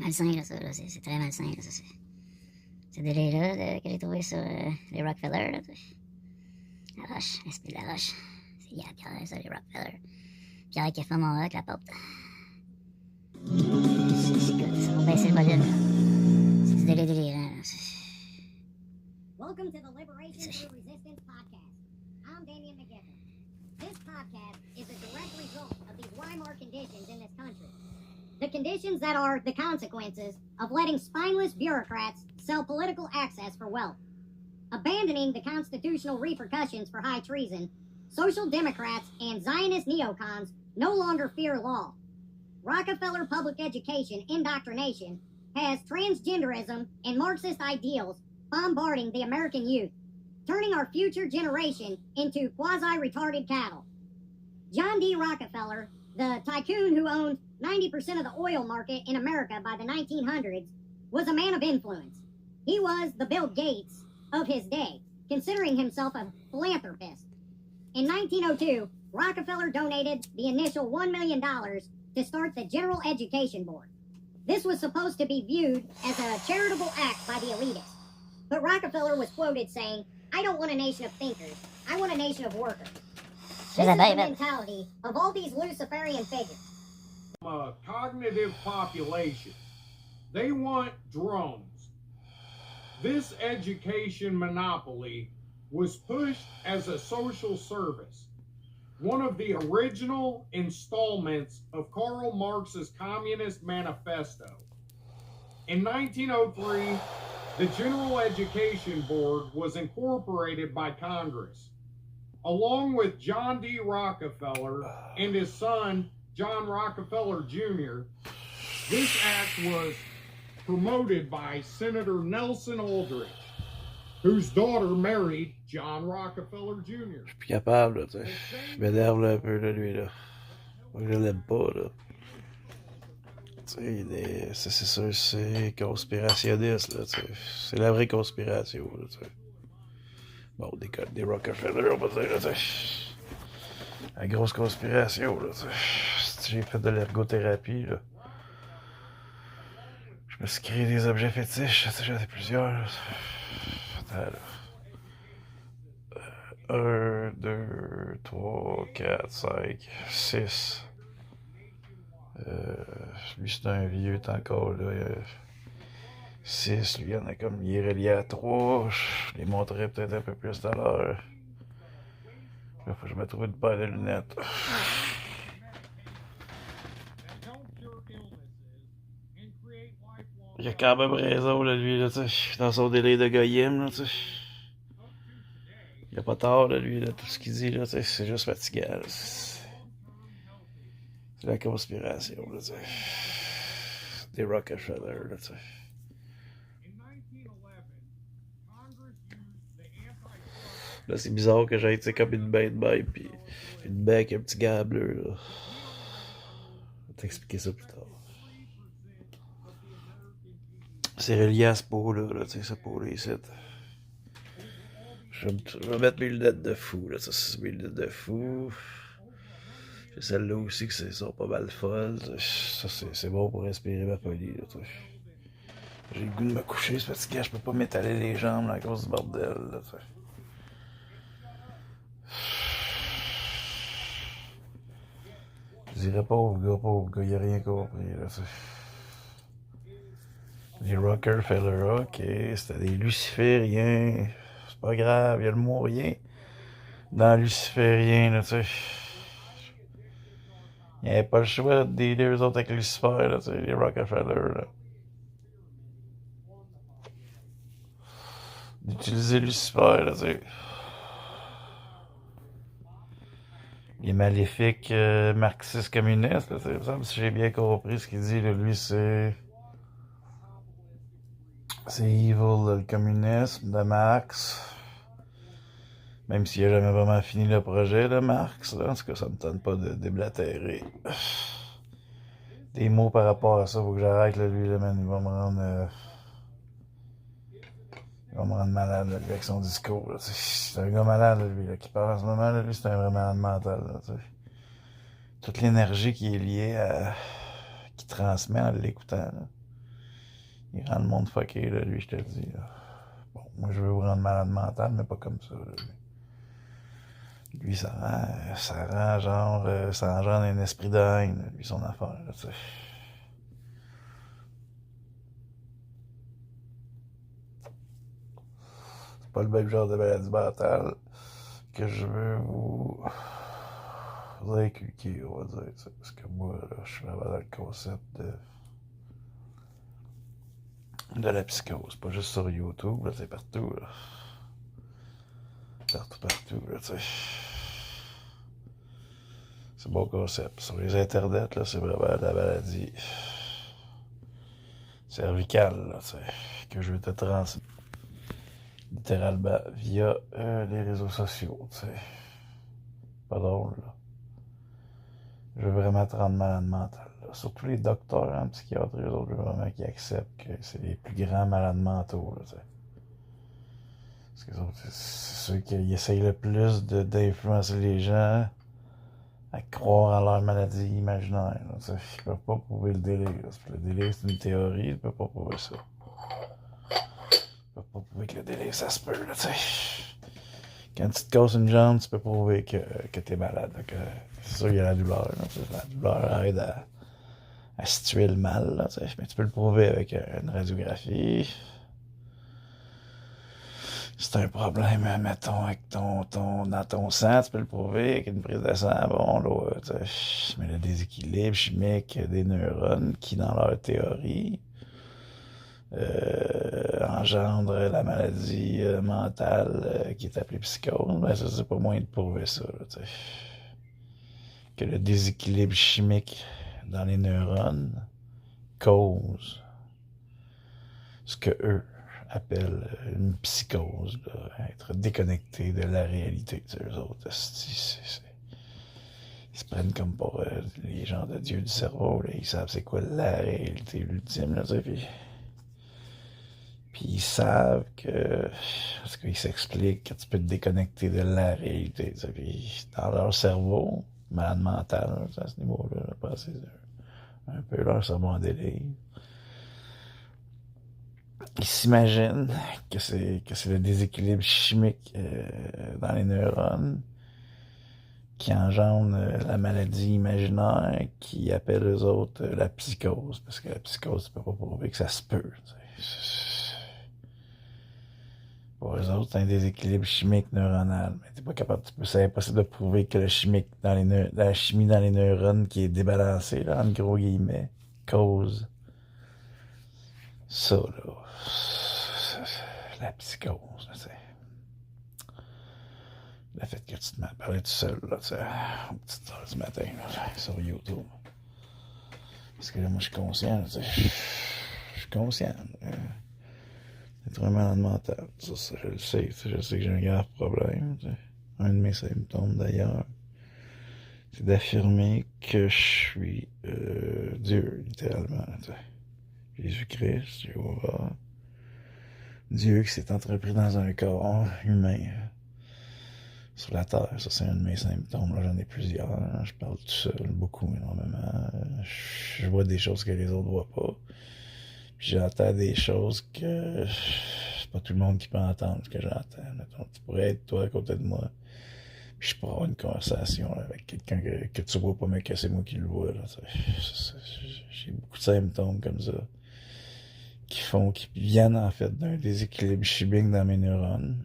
malsain, là, ça. Là. C'est très malsain, là, ça. Ce délai-là que j'ai trouvé sur les Rockefeller, là. La roche, l'esprit de la roche. C'est Pierre, ça, les Rockefeller. Pierre qui a fait mon rock, la porte. Ça va baisser le volume, là. C'est du délirant, là. Welcome to the Liberation Through Resistance podcast. I'm Damian McGiffin. This podcast is a direct result of these Weimar conditions in this country. The conditions that are the consequences of letting spineless bureaucrats sell political access for wealth. Abandoning the constitutional repercussions for high treason, social democrats and Zionist neocons no longer fear law. Rockefeller public education indoctrination has transgenderism and Marxist ideals bombarding the American youth, turning our future generation into quasi-retarded cattle. John D. Rockefeller, the tycoon who owned 90% of the oil market in America by the 1900s, was a man of influence. He was the Bill Gates of his day, considering himself a philanthropist. In 1902, Rockefeller donated the initial $1 million to start the General Education Board. This was supposed to be viewed as a charitable act by the elitists. But Rockefeller was quoted saying, "I don't want a nation of thinkers. I want a nation of workers." This is the mentality of all these Luciferian figures. A cognitive population. They want drones. This education monopoly was pushed as a social service, one of the original installments of Karl Marx's Communist Manifesto. In 1903, the General Education Board was incorporated by Congress, along with John D. Rockefeller and his son, John Rockefeller Jr. This act was promoted by Senator Nelson Aldrich, whose daughter married John Rockefeller Jr. Je suis plus capable, là, tu sais. Je m'énerve là, un peu, là, lui, là. Moi, je l'aime pas, là. Tu sais, c'est sûr, c'est conspirationniste, là, tu sais. C'est la vraie conspiration, là, tu sais. Bon, des Rockefeller, on va dire, là, tu sais. La grosse conspiration, là, tu sais. J'ai fait de l'ergothérapie, là. Je me suis créé des objets fétiches, tu sais, j'en ai plusieurs, là. Attends, là. 1, 2, 3, 4, 5, 6. Lui, c'est un vieux, t'es encore là. 6, lui, il y en a comme. Il est relié à 3. Je les montrerai peut-être un peu plus tout à l'heure. Là, faut que je me trouve une paire de lunettes. Il a quand même raison, là, lui, là, tu sais. Dans son délai de goyim, là, tu sais. Il a pas tort, là, lui, là, tout ce qu'il dit, là, tu sais, c'est juste fatigant, là. C'est la conspiration, là, tu sais. Des Rockefeller, là, tu sais. Là, c'est bizarre que j'ai été comme une bête bête, pis une baie avec un petit gars bleu, là. Je vais t'expliquer ça plus tard. C'est relié à ce pot-là, tu sais, ce pot-là, ici. Je vais mettre mes lunettes de fou, là, ça, c'est mes lunettes de fou. J'ai celle-là aussi qui sont pas mal folles. Ça, c'est bon pour respirer ma folie, là, tu sais. J'ai le goût de me coucher, c'est parce que je peux pas m'étaler les jambes là, à cause du bordel, là, tu sais. Je dirais pauvre gars, il a rien compris, là, tu sais. Les Rockefeller, ok, c'était des lucifériens. C'est pas grave, il y a le mot rien dans luciférien, là, tu sais. Il n'y avait pas le choix de dealer eux autres avec Lucifer, là, tu sais, les Rockefeller, là. D'utiliser Lucifer, là, tu sais. Les maléfiques marxistes communistes, là, tu sais. Il me semble, si j'ai bien compris ce qu'il dit, là, lui, c'est evil, là, le communisme de Marx. Même s'il n'a jamais vraiment fini le projet de Marx, là. En tout cas, ça me tente pas de déblatérer. Des mots par rapport à ça, faut que j'arrête, là, lui, là, man. Il va me rendre malade, là, lui, avec son discours, là. C'est un gars malade, là, lui, là, qui parle en ce moment, là, lui, c'est un vrai malade mental, là, tu sais. Toute l'énergie qui est liée à... qui transmet en l'écoutant, là. Il rend le monde fucké, là, lui, je te le dis. Là. Bon, moi, je veux vous rendre malade mental, mais pas comme ça. Là. Lui, ça engendre un esprit de haine, lui, son affaire, là, tu sais. C'est pas le même genre de maladie mentale que je veux vous inculquer, on va dire, tu sais, parce que moi, là, je suis vraiment dans le concept de la psychose, pas juste sur YouTube, là, c'est partout, là. Partout, là, tu sais. C'est un bon concept. Sur les internets, là, c'est vraiment la maladie cervicale, là, tu sais, que je veux te transmettre littéralement via les réseaux sociaux, tu sais. Pas drôle, là. Je veux vraiment te rendre malade mental, là. Surtout les docteurs en psychiatrie, eux autres, vraiment qui acceptent que c'est les plus grands malades mentaux, là, tu sais. Parce que c'est ceux qui essayent le plus d'influencer les gens à croire en leur maladie imaginaire. Là, ils ne peuvent pas prouver le délire. Le délire, c'est une théorie, ils ne peuvent pas prouver ça. Ils ne peuvent pas prouver que le délire, ça se peut. Là, quand tu te casses une jambe, tu peux prouver que tu es malade. C'est sûr qu'il y a la douleur. Là, la douleur aide à situer le mal. Là, mais tu peux le prouver avec une radiographie. C'est un problème, mettons, avec dans ton sang, tu peux le prouver avec une prise de sang. Bon, là, mais le déséquilibre chimique des neurones qui, dans leur théorie, engendre la maladie mentale qui est appelée psychose, ben ça, c'est pas moyen de prouver ça, là, que le déséquilibre chimique dans les neurones cause ce que eux appellent une psychose, là, être déconnecté de la réalité. Eux autres, ils se prennent comme pour les gens de Dieu du cerveau. Là, ils savent c'est quoi la réalité ultime. Là, puis ils savent que... Parce qu'ils s'expliquent que tu peux te déconnecter de la réalité. Puis dans leur cerveau, malade mental, à ce niveau-là, c'est un peu leur cerveau en délire. Ils s'imaginent que c'est le déséquilibre chimique dans les neurones qui engendre la maladie imaginaire qui appelle eux autres la psychose. Parce que la psychose, tu peux pas prouver que ça se peut. Pour eux autres, c'est un déséquilibre chimique neuronal. Mais t'es pas capable, c'est impossible de prouver que la chimie dans les neurones qui est débalancée, là, en gros guillemets, cause ça, là. La psychose, tu sais. Le fait que tu te mets à parler tout seul, là, tu sais, aux petites heures du matin, là, sur YouTube. Parce que là, moi, je suis conscient, tu sais. Je suis conscient. D'être un malade mental. Ça, je le sais. Je sais que j'ai un grave problème. Tu sais. Un de mes symptômes, d'ailleurs, c'est d'affirmer que je suis Dieu, littéralement, tu sais. Jésus-Christ, Jéhovah, Dieu qui s'est entrepris dans un corps humain sur la terre. Ça, c'est un de mes symptômes. Là, j'en ai plusieurs. Hein. Je parle tout seul, beaucoup, énormément. Je vois des choses que les autres voient pas. Puis j'entends des choses que c'est pas tout le monde qui peut entendre ce que j'entends. Mettons, tu pourrais être toi à côté de moi. Puis je pourrais avoir une conversation là, avec quelqu'un que tu vois pas, mais que c'est moi qui le vois. Là, j'ai beaucoup de symptômes comme ça. Qui viennent en fait d'un déséquilibre chimique dans mes neurones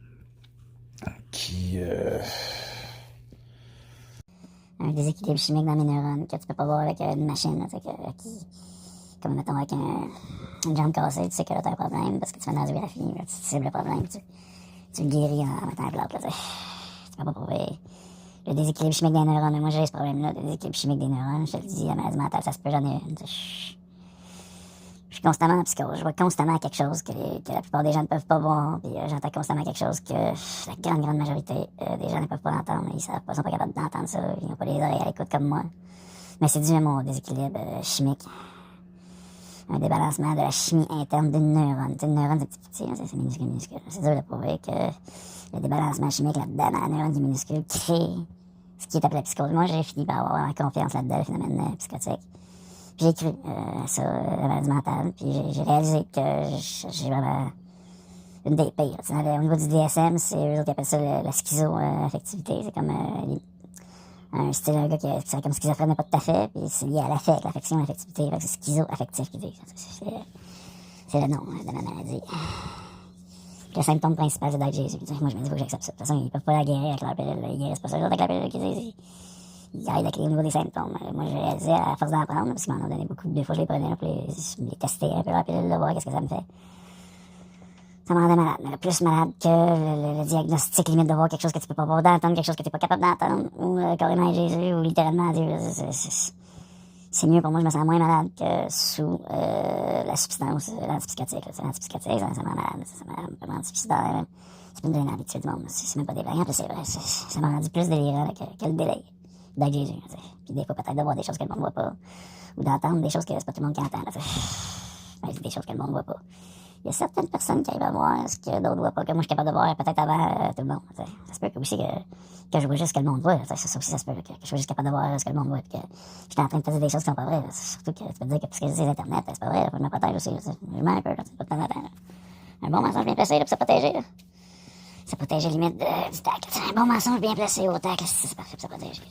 un déséquilibre chimique dans mes neurones que tu peux pas voir avec une machine, là, comme mettons avec une jambe cassée, tu sais que là t'as un problème parce que tu fais une radiographie, là, tu cibles le problème, tu le guéris en mettant un plate, là, tu peux pas prouver le déséquilibre chimique des neurones. Moi j'ai ce problème-là, le déséquilibre chimique des neurones, je te le dis, la maladie mentale, ça se peut, j'en ai une. Je suis constamment en psychose. Je vois constamment quelque chose que la plupart des gens ne peuvent pas voir. Puis j'entends constamment quelque chose que la grande majorité des gens ne peuvent pas entendre. Ils sont pas capables d'entendre ça. Ils n'ont pas les oreilles à l'écoute comme moi. Mais c'est dû à mon déséquilibre chimique. Un débalancement de la chimie interne d'une neurone. Une neurone, c'est petit, c'est minuscule. C'est dur de prouver que le débalancement chimique là-dedans, dans la neurone qui est minuscule, crée ce qui est appelé la psychose. Moi, j'ai fini par avoir la confiance là-dedans, le phénomène psychotique. Puis j'ai cru à ça, la maladie mentale. Puis j'ai réalisé que j'ai vraiment une des pires. Au niveau du DSM, c'est eux autres qui appellent ça la schizo-affectivité. C'est comme un style, un gars qui est comme schizophrène, mais pas tout à fait. Puis c'est lié à l'affect, l'affection, l'affectivité. C'est schizo-affectif qu'ils disent. C'est le nom de ma maladie. Le symptôme principal, c'est d'être Jésus. Moi, je me dis, faut que j'accepte ça. De toute façon, ils peuvent pas la guérir avec leur pilule. Ils guérissent pas ça. Les autres, avec la pilule qu'ils disent, ils aident au niveau des symptômes. Moi, j'ai réalisé à force d'en prendre, parce qu'ils m'en ont donné beaucoup. Des fois, je les prenais pour les tester un peu leur pilule, là, voir qu'est-ce que ça me fait. Ça me rendait malade. Mais plus malade que le diagnostic limite de voir quelque chose que tu peux pas voir, d'entendre quelque chose que tu n'es pas capable d'entendre, ou carrément être Jésus, ou littéralement Dieu. C'est mieux pour moi, je me sens moins malade que sous la substance, l'antipsychotique. L'antipsychotique, ça me rend malade. Ça me rend suicidaire. Ça peut me donner l'habitude du monde. C'est même pas des blagues. En plus, c'est vrai. Ça m'a rendu plus délirant que le délai d'être Jésus. Puis des fois, peut-être de voir des choses que le monde voit pas. Ou d'entendre des choses que c'est pas tout le monde qui entend. Des choses que le monde voit pas. Il y a certaines personnes qui arrivent à voir ce que d'autres voient pas, que moi je suis capable de voir peut-être avant tout le monde. Ça se peut aussi que je vois juste ce que le monde voit. Ça aussi, ça se peut que je sois juste capable de voir ce que le monde voit. Puis que je suis en train de faire des choses qui sont pas vraies. Surtout que tu peux te dire que parce que c'est Internet, c'est pas vrai. Faut que je me protège aussi. Je mens un peu, pas de temps en temps. Un bon mensonge bien placé pour se protéger. Là. Se protéger limite du tacle. Un bon mensonge bien placé au tacle, c'est parfait pour se protéger.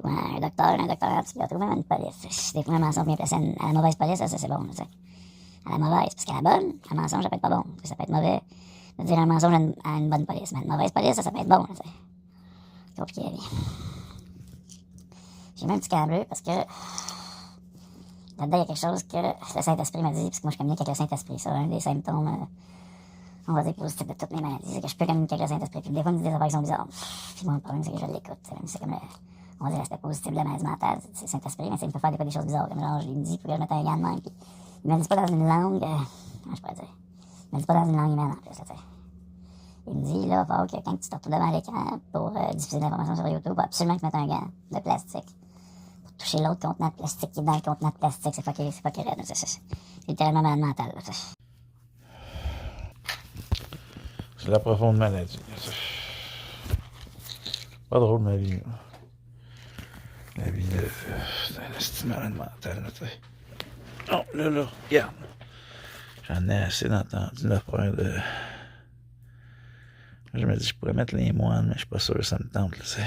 Ou un docteur antipsychiatre, ou même une police. Des fois, un mensonge bien placé à la mauvaise police, ça c'est bon. À la mauvaise, parce qu'à la bonne, un mensonge, ça peut être pas bon. Ça peut être mauvais de dire un mensonge à une bonne police. Mais à une mauvaise police, ça peut être bon. C'est compliqué à vivre. J'ai mis un petit câble bleu parce que là-dedans, il y a quelque chose que le Saint-Esprit m'a dit, parce que moi, je communique avec le Saint-Esprit. C'est un des symptômes, on va dire, positifs de toutes mes maladies. C'est que je peux communiquer avec le Saint-Esprit. Puis des fois, il me dit des affaires qui sont bizarres. Puis mon problème, c'est que je l'écoute. C'est comme on va dire l'aspect positif de la maladie mentale. C'est le Saint-Esprit, mais il me fait faire des fois des choses bizarres. Comme genre, je lui dis, il faut que je mette un gant de main. Puis il me le dit pas dans une langue, je pourrais dire. Il me le dit pas dans une langue humaine en plus, tu sais. Il me dit, là, faut que quand tu te retrouves devant l'écran pour diffuser de l'information sur YouTube, faut absolument que tu mettes un gant de plastique. Pour toucher l'autre contenant de plastique qui est dans le contenant de plastique, c'est pas qu'il raide. C'est littéralement malade mental, là, C'est la profonde maladie. Pas drôle, ma vie. Là. La vie c'est malade mental, tu sais. Oh, là, regarde. J'en ai assez entendu l'affaire de... Je me dis, je pourrais mettre les moines, mais je suis pas sûr que ça me tente, là, tu sais.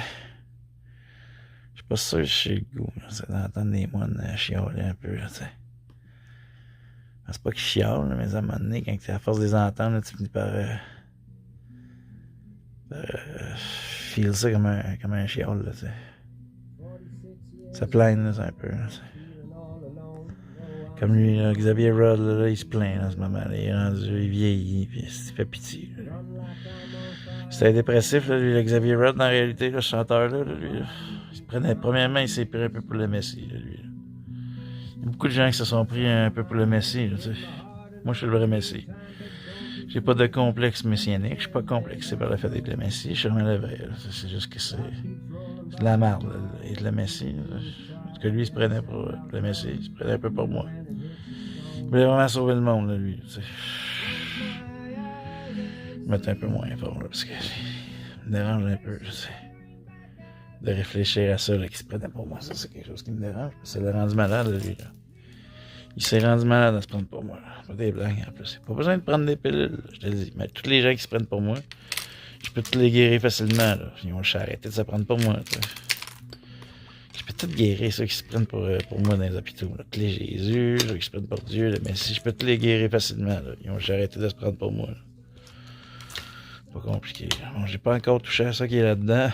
Je suis pas sûr que j'ai le goût, là, d'entendre les moines chialer un peu, là, tu sais. C'est pas qu'ils chialent, mais à un moment donné, quand à force de les entendre, là, tu finis par feel ça comme un chial, là, tu sais. Ça plaint, là, c'est un peu, là, tu sais. Comme lui, là, Xavier Rudd, là, il se plaint en ce moment. Là, il est rendu, il vieillit, puis il fait pitié. C'était dépressif, là, lui, le Xavier Rudd, en réalité, là, ce chanteur-là, lui. Là, il se prenait, premièrement, il s'est pris un peu pour le Messie, là, lui. Là. Il y a beaucoup de gens qui se sont pris un peu pour le Messie, là, tu sais. Moi, je suis le vrai Messie. J'ai pas de complexe messianique, je suis pas complexé par le fait d'être le Messie, je suis vraiment le vrai. Là. C'est juste que c'est de la merde, là, être le Messie. Là. Parce que lui, il se prenait pour le Messie, il se prenait un peu pour moi. Il voulait vraiment sauver le monde, là, lui. Tu sais. Mettre un peu moins fort, là, parce que ça me dérange un peu, je sais. De réfléchir à ça, là, qu'il se prenait pour moi, ça, c'est quelque chose qui me dérange. Ça l'a rendu malade, là, lui, là. Il s'est rendu malade à se prendre pour moi, là. Pas des blagues, en plus. Pas besoin de prendre des pilules, là, je te le dis. Mais tous les gens qui se prennent pour moi, je peux tous les guérir facilement, là. Ils vont arrêter de se prendre pour moi, tu sais. Je peux tout guérir, ceux qui se prennent pour moi dans les hôpitaux. Là. Tous les Jésus, ceux qui se prennent pour Dieu, là. Mais si je peux tous les guérir facilement, là. Ils vont arrêter de se prendre pour moi. Là. Pas compliqué. Bon, j'ai pas encore touché à ça qui est là-dedans.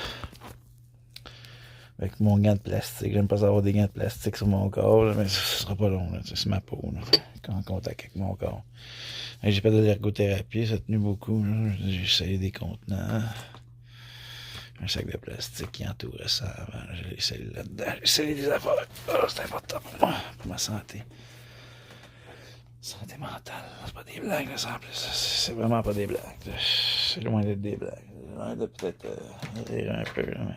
Avec mon gant de plastique. J'aime pas avoir des gants de plastique sur mon corps, là, mais ça sera pas long. C'est ma peau, là, en contact avec mon corps. J'ai fait de l'ergothérapie, ça a tenu beaucoup. J'ai essayé des contenants. Un sac de plastique qui entourait ça avant. J'ai essayé là-dedans. J'ai essayé des affaires. Oh, c'est important pour moi, pour ma santé. Santé mentale. C'est pas des blagues, là, ça, en plus. C'est vraiment pas des blagues. C'est loin d'être des blagues. C'est loin de peut-être rire un peu, là, mais...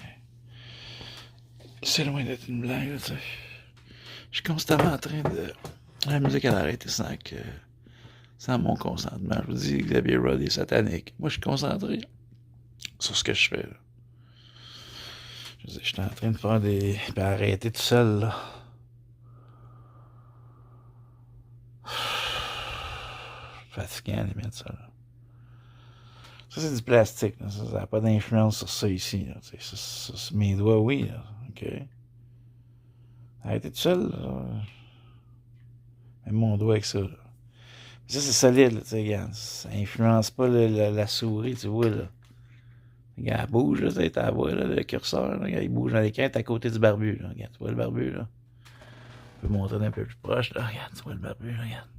C'est loin d'être une blague, là, tu sais. Je suis constamment en train de... La musique, elle a arrêté sans mon consentement. Je vous dis, Xavier Rudd est satanique. Moi, je suis concentré sur ce que je fais, là. Je suis en train de faire des... Puis arrêter tout seul, là. Fatigant, à la limite, ça, là. Ça, c'est du plastique, là. Ça n'a pas d'influence sur ça ici, là. Sur mes doigts, oui, là. OK. Arrêtez tout seul, là. Même mon doigt avec ça, là. Ça, c'est solide, là, tu sais, regarde. Ça influence pas la souris, tu vois, là. Regarde, elle bouge, là, tu sais, t'as vois, là, le curseur, là, regarde, il bouge dans l'écran, t'es à côté du barbu, là. Regarde, tu vois le barbu, là. On peut montrer d'un peu plus proche, là. Regarde, tu vois le barbu, là, regarde.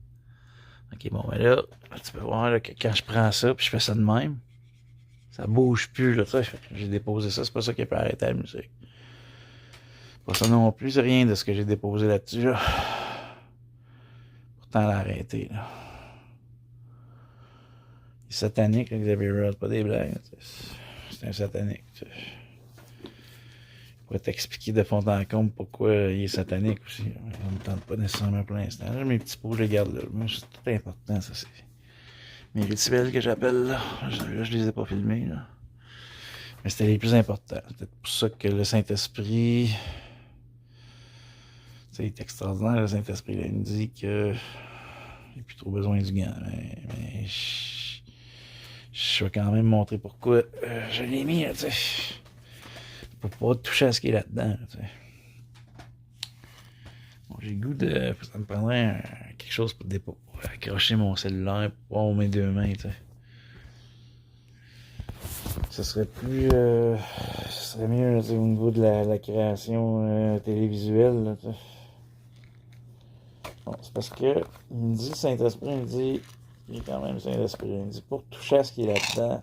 Ok, bon, ben là, tu peux voir, là, que quand je prends ça, puis je fais ça de même, ça bouge plus, là, tu sais. J'ai déposé ça, c'est pas ça qui peut arrêter la musique. Pas ça non plus, c'est rien de ce que j'ai déposé là-dessus, là. Pourtant, elle a arrêté, là. Il est satanique, là, Xavier Rhodes, pas des blagues. C'est un satanique. Je pourrais t'expliquer de fond en comble pourquoi il est satanique aussi. Ça me tente pas nécessairement pour l'instant. Là, mes petits pots, je les garde là. Moi, c'est tout important, ça. C'est mes rituels que j'appelle là. Là, je les ai pas filmés, là. Mais c'était les plus importants. C'est peut-être pour ça que le Saint-Esprit. Tu sais, il est extraordinaire, le Saint-Esprit. Là, il me dit que. J'ai plus trop besoin du gant. Mais je vais quand même montrer pourquoi je l'ai mis, là, tu sais. Pour pas toucher à ce qui est là-dedans, tu sais. Bon, j'ai le goût de. Ça me prendrait quelque chose pour accrocher mon cellulaire, pour avoir mes deux mains, tu sais. Ce serait plus. Ce serait mieux, là, au niveau de la création télévisuelle, là, tu sais. Bon, c'est parce que. Il me dit, Saint-Esprit, il me dit. Il est quand même Saint-Esprit. Il me dit, pour toucher à ce qui est là-dedans.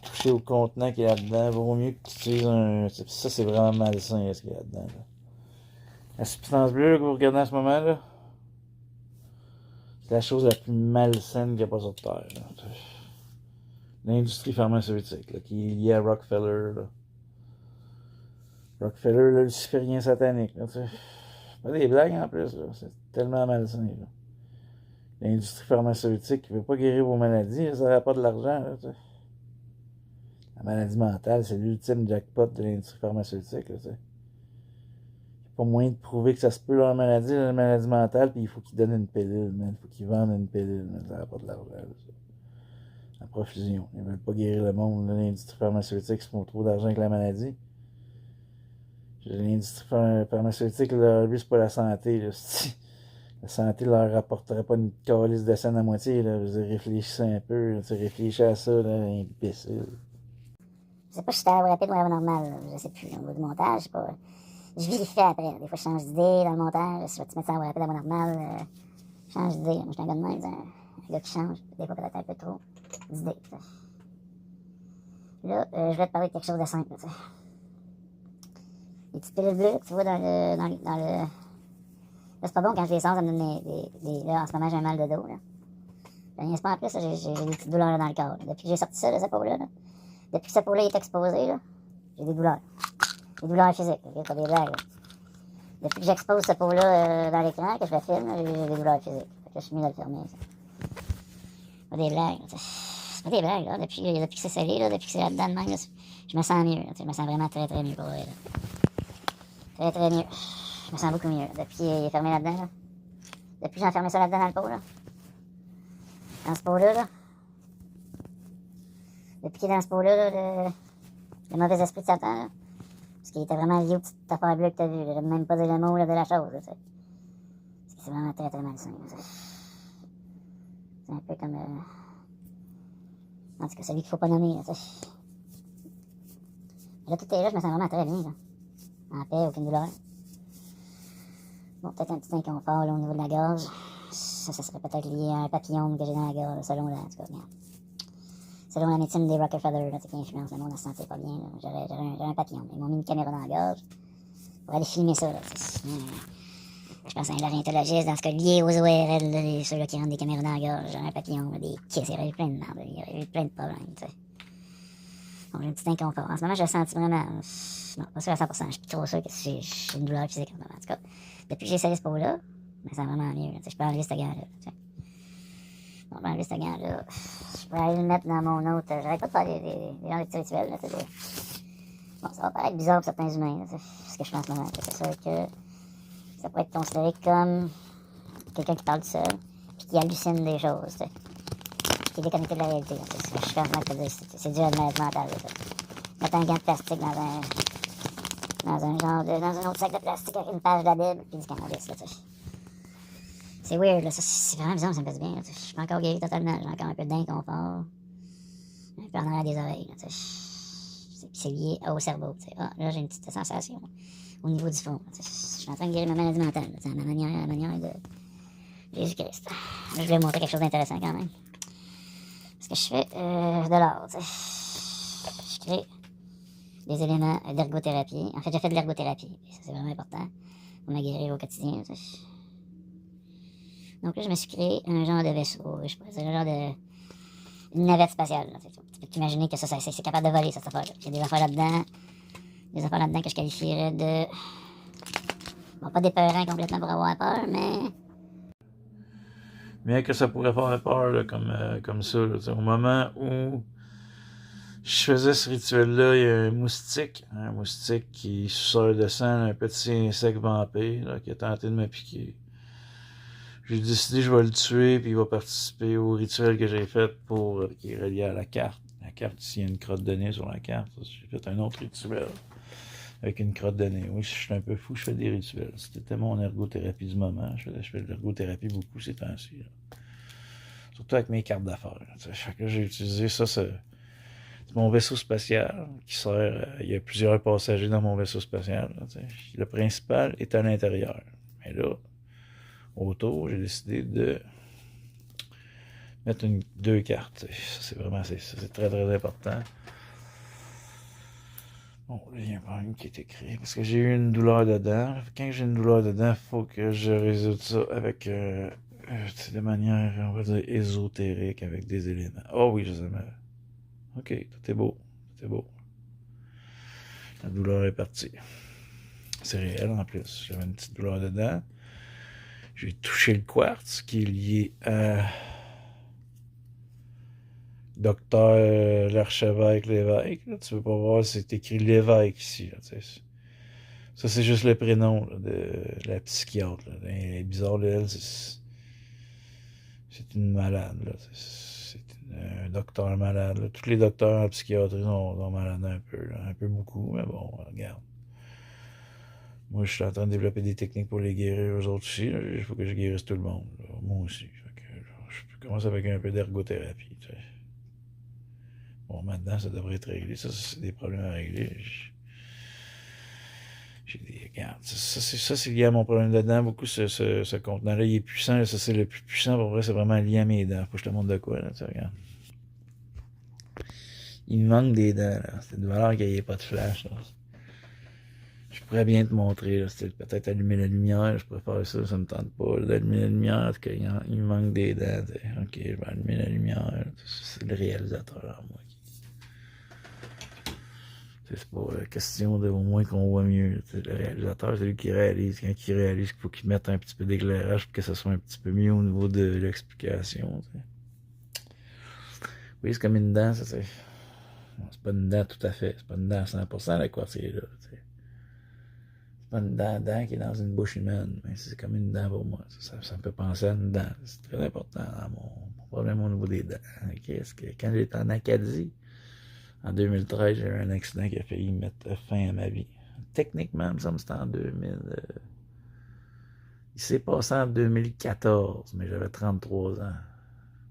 Toucher au contenant qui est là-dedans, vaut mieux que tu utilises un. Ça, c'est vraiment malsain, ce qu'il y a là-dedans. Là. La substance bleue là, que vous regardez en ce moment, là, c'est la chose la plus malsaine qu'il n'y a pas sur Terre. Là. L'industrie pharmaceutique, là, qui est liée à Rockefeller. Là. Rockefeller, le luciférien satanique. Là, c'est pas des blagues en plus, là. C'est tellement malsain. Là. L'industrie pharmaceutique qui ne veut pas guérir vos maladies, ça n'aurait pas de l'argent. Là, la maladie mentale, c'est l'ultime jackpot de l'industrie pharmaceutique. Là, il n'y a pas moyen de prouver que ça se peut, leur maladie, la maladie mentale, puis il faut qu'ils donnent une pilule, man. Il faut qu'ils vendent une pilule, mais ça n'aurait pas de l'argent. Là, la profusion. Ils ne veulent pas guérir le monde. L'industrie pharmaceutique, ils font trop d'argent avec la maladie. L'industrie pharmaceutique, leur but, c'est pas la santé. Là. La santé leur rapporterait pas une calice de scène à moitié. Là. Réfléchissez un peu. Là. Réfléchissez à ça, là, imbécile. Je sais pas si c'était à la rapide ou à la normale, là. Je sais plus, au niveau du montage, je sais pas. Je vérifie après. Des fois, je change d'idée dans le montage. Si je vais te mettre ça à la rapide, à la normale, je change d'idée. Moi, je suis un gars de même, un gars qui change. Des fois, peut-être un peu trop d'idées. Là, je vais te parler de quelque chose de simple. Là, les petites pilules bleues que tu vois dans le... Là, c'est pas bon quand je les sors, ça me donne des... Là, en ce moment, j'ai un mal de dos. Là. C'est pas en plus, j'ai des petites douleurs là, dans le corps. Depuis que j'ai sorti ça, cette peau-là, depuis que cette peau-là est exposée, là, j'ai des douleurs. Des douleurs physiques, pas des blagues. Là. Depuis que j'expose cette peau-là dans l'écran, que je la filme, j'ai des douleurs physiques. Fait que je suis mieux de le fermer. Ça. Pas des blagues. C'est pas des blagues, là. Depuis que c'est scellé, là, depuis que c'est là-dedans de même, là, je me sens mieux. Là. Je me sens vraiment très, très mieux pour vrai. Là. Très, très mieux. Je me sens beaucoup mieux. Depuis qu'il est fermé là-dedans, là. Depuis que j'ai enfermé ça là-dedans dans le pot, là. Dans ce pot-là, là. Depuis qu'il est dans ce pot-là, là, le mauvais esprit de Satan, là. Parce qu'il était vraiment lié aux petites affaires bleues que t'as vues. Je vais même pas dire le mot là, de la chose, là, tu sais. Parce que c'est vraiment très, très malsain. C'est un peu comme... En tout cas, celui qu'il faut pas nommer, là, tu sais. Là, tout est là, je me sens vraiment très bien, là. En paix, aucune douleur. Bon, peut-être un petit inconfort là, au niveau de la gorge. Ça serait peut-être lié à un papillome que j'ai dans la gorge, selon la... En tout cas, regarde. Selon la médecine des Rockefeller, là, qui influence le monde, on se sentait pas bien. J'avais un papillome. Ils m'ont mis une caméra dans la gorge pour aller filmer ça. Là. Je pense à un laryngologiste, dans ce cas lié aux ORL, ceux-là qui rentrent des caméras dans la gorge. J'avais un papillome, là, des kisses, il y avait eu plein de merde, il y avait eu plein de problèmes. T'sais. Bon, j'ai un petit inconfort. En ce moment, je le sens vraiment... Non, pas sûr à 100%. Je suis trop sûr que j'ai une douleur physique en ce moment. En tout cas, depuis que j'ai essayé ce pot-là, je me sens vraiment mieux. Je peux enlever ce gant-là. Bon, je vais enlever ce gant-là. Je peux aller le mettre dans mon autre. J'arrête pas de faire des gens de petits rituels. Là, bon, ça va paraître bizarre pour certains humains. C'est ce que je fais en ce moment. C'est sûr que ça pourrait être considéré comme quelqu'un qui parle tout seul, puis qui hallucine des choses, tu sais. Qui est déconnecté de la réalité. Je suis comment te dire, c'est dû à une maladie mentale, ça. Mettre un gant de plastique dans un autre sac de plastique avec une page de la Bible, puis du cannabis, là, tu sais. C'est weird, là, ça, c'est vraiment bizarre, ça me fait du bien, là, je suis pas encore guéri totalement, j'ai encore un peu d'inconfort, un peu en arrière des oreilles, là, tu sais. C'est lié au cerveau, tu sais. Ah, là, j'ai une petite sensation au niveau du fond, tu sais. Je suis en train de guérir ma maladie mentale, là, à ma manière de Jésus-Christ. Là, je voulais vous montrer quelque chose d'intéressant quand même. Parce que je fais de l'art, tu sais. Je crée des éléments d'ergothérapie. En fait, j'ai fait de l'ergothérapie. Ça, c'est vraiment important pour me guérir au quotidien, tu sais. Donc là, je me suis créé un genre de vaisseau, je pourrais dire, un genre de... une navette spatiale, là, tu peux t'imaginer que ça c'est capable de voler, cette affaire-là. Il y a des affaires là-dedans que je qualifierais de... Bon, pas d'épeurant complètement pour avoir peur, mais... Bien que ça pourrait faire peur, là, comme ça, là, au moment où je faisais ce rituel-là, il y a un moustique qui sort de sang, un petit insecte vampire, là, qui a tenté de me piquer. J'ai décidé que je vais le tuer, puis il va participer au rituel que j'ai fait qui est relié à la carte. La carte, ici, il y a une crotte de nez sur la carte. J'ai fait un autre rituel avec une crotte de nez. Oui, je suis un peu fou, je fais des rituels. C'était mon ergothérapie du moment. Je fais de l'ergothérapie beaucoup ces temps-ci. Surtout avec mes cartes d'affaires. Fait que j'ai utilisé ça, c'est mon vaisseau spatial qui sert. Il y a plusieurs passagers dans mon vaisseau spatial. Là, le principal est à l'intérieur. Mais là, autour, j'ai décidé de mettre deux cartes. Ça, c'est très très important. Bon, là, il y a un problème qui est écrit. Parce que j'ai eu une douleur dedans. Quand j'ai une douleur dedans, il faut que je résoudre ça avec de manière, on va dire, ésotérique, avec des éléments. Oh oui, je sais mal. Ok, tout est beau. Tout est beau. La douleur est partie. C'est réel en plus. J'avais une petite douleur dedans. J'ai touché le quartz qui est lié à Docteur l'archevêque l'évêque. Tu peux pas voir, c'est écrit l'évêque ici. Là, ça, c'est juste le prénom là, de la psychiatre. Là. Elle est bizarre, là, elle. C'est une malade. Là. C'est un docteur malade. Là. Tous les docteurs en psychiatrie sont malades un peu. Là. Un peu beaucoup, mais bon, regarde. Moi, je suis en train de développer des techniques pour les guérir, eux autres aussi. Il faut que je guérisse tout le monde. Là. Moi aussi. Fait que, je commence avec un peu d'ergothérapie. Tu sais. Bon, maintenant, ça devrait être réglé. Ça, c'est des problèmes à régler. Regarde, ça, c'est lié à mon problème dedans. Beaucoup, ce contenant-là, il est puissant. Ça, c'est le plus puissant. Pour vrai, c'est vraiment lié à mes dents. Faut que je te montre de quoi, là. Tu regarde. Il me manque des dents, là. C'est de valeur qu'il n'y ait pas de flash, là. Je pourrais bien te montrer, là. C'était peut-être allumer la lumière. Je pourrais faire ça, ça me tente pas. D'allumer la lumière, en tout cas, il me manque des dents. T'sais. Ok, je vais allumer la lumière. C'est le réalisateur en moi. C'est pas question de au moins qu'on voit mieux. Le réalisateur, c'est lui qui réalise. Quand il réalise qu'il faut qu'il mette un petit peu d'éclairage pour que ça soit un petit peu mieux au niveau de l'explication. T'sais. Oui, c'est comme une dent, ça c'est. Non, c'est pas une dent tout à fait. C'est pas une dent à 100% la quartier là. T'sais. C'est pas une dent qui est dans une bouche humaine, mais c'est comme une dent pour moi. Ça me fait penser à une dent. C'est très important dans mon problème au niveau des dents. Okay? Quand j'étais en Acadie, en 2013, j'ai eu un accident qui a failli mettre fin à ma vie. Techniquement, il me semble que c'était en 2000. Il s'est passé en 2014, mais j'avais 33 ans.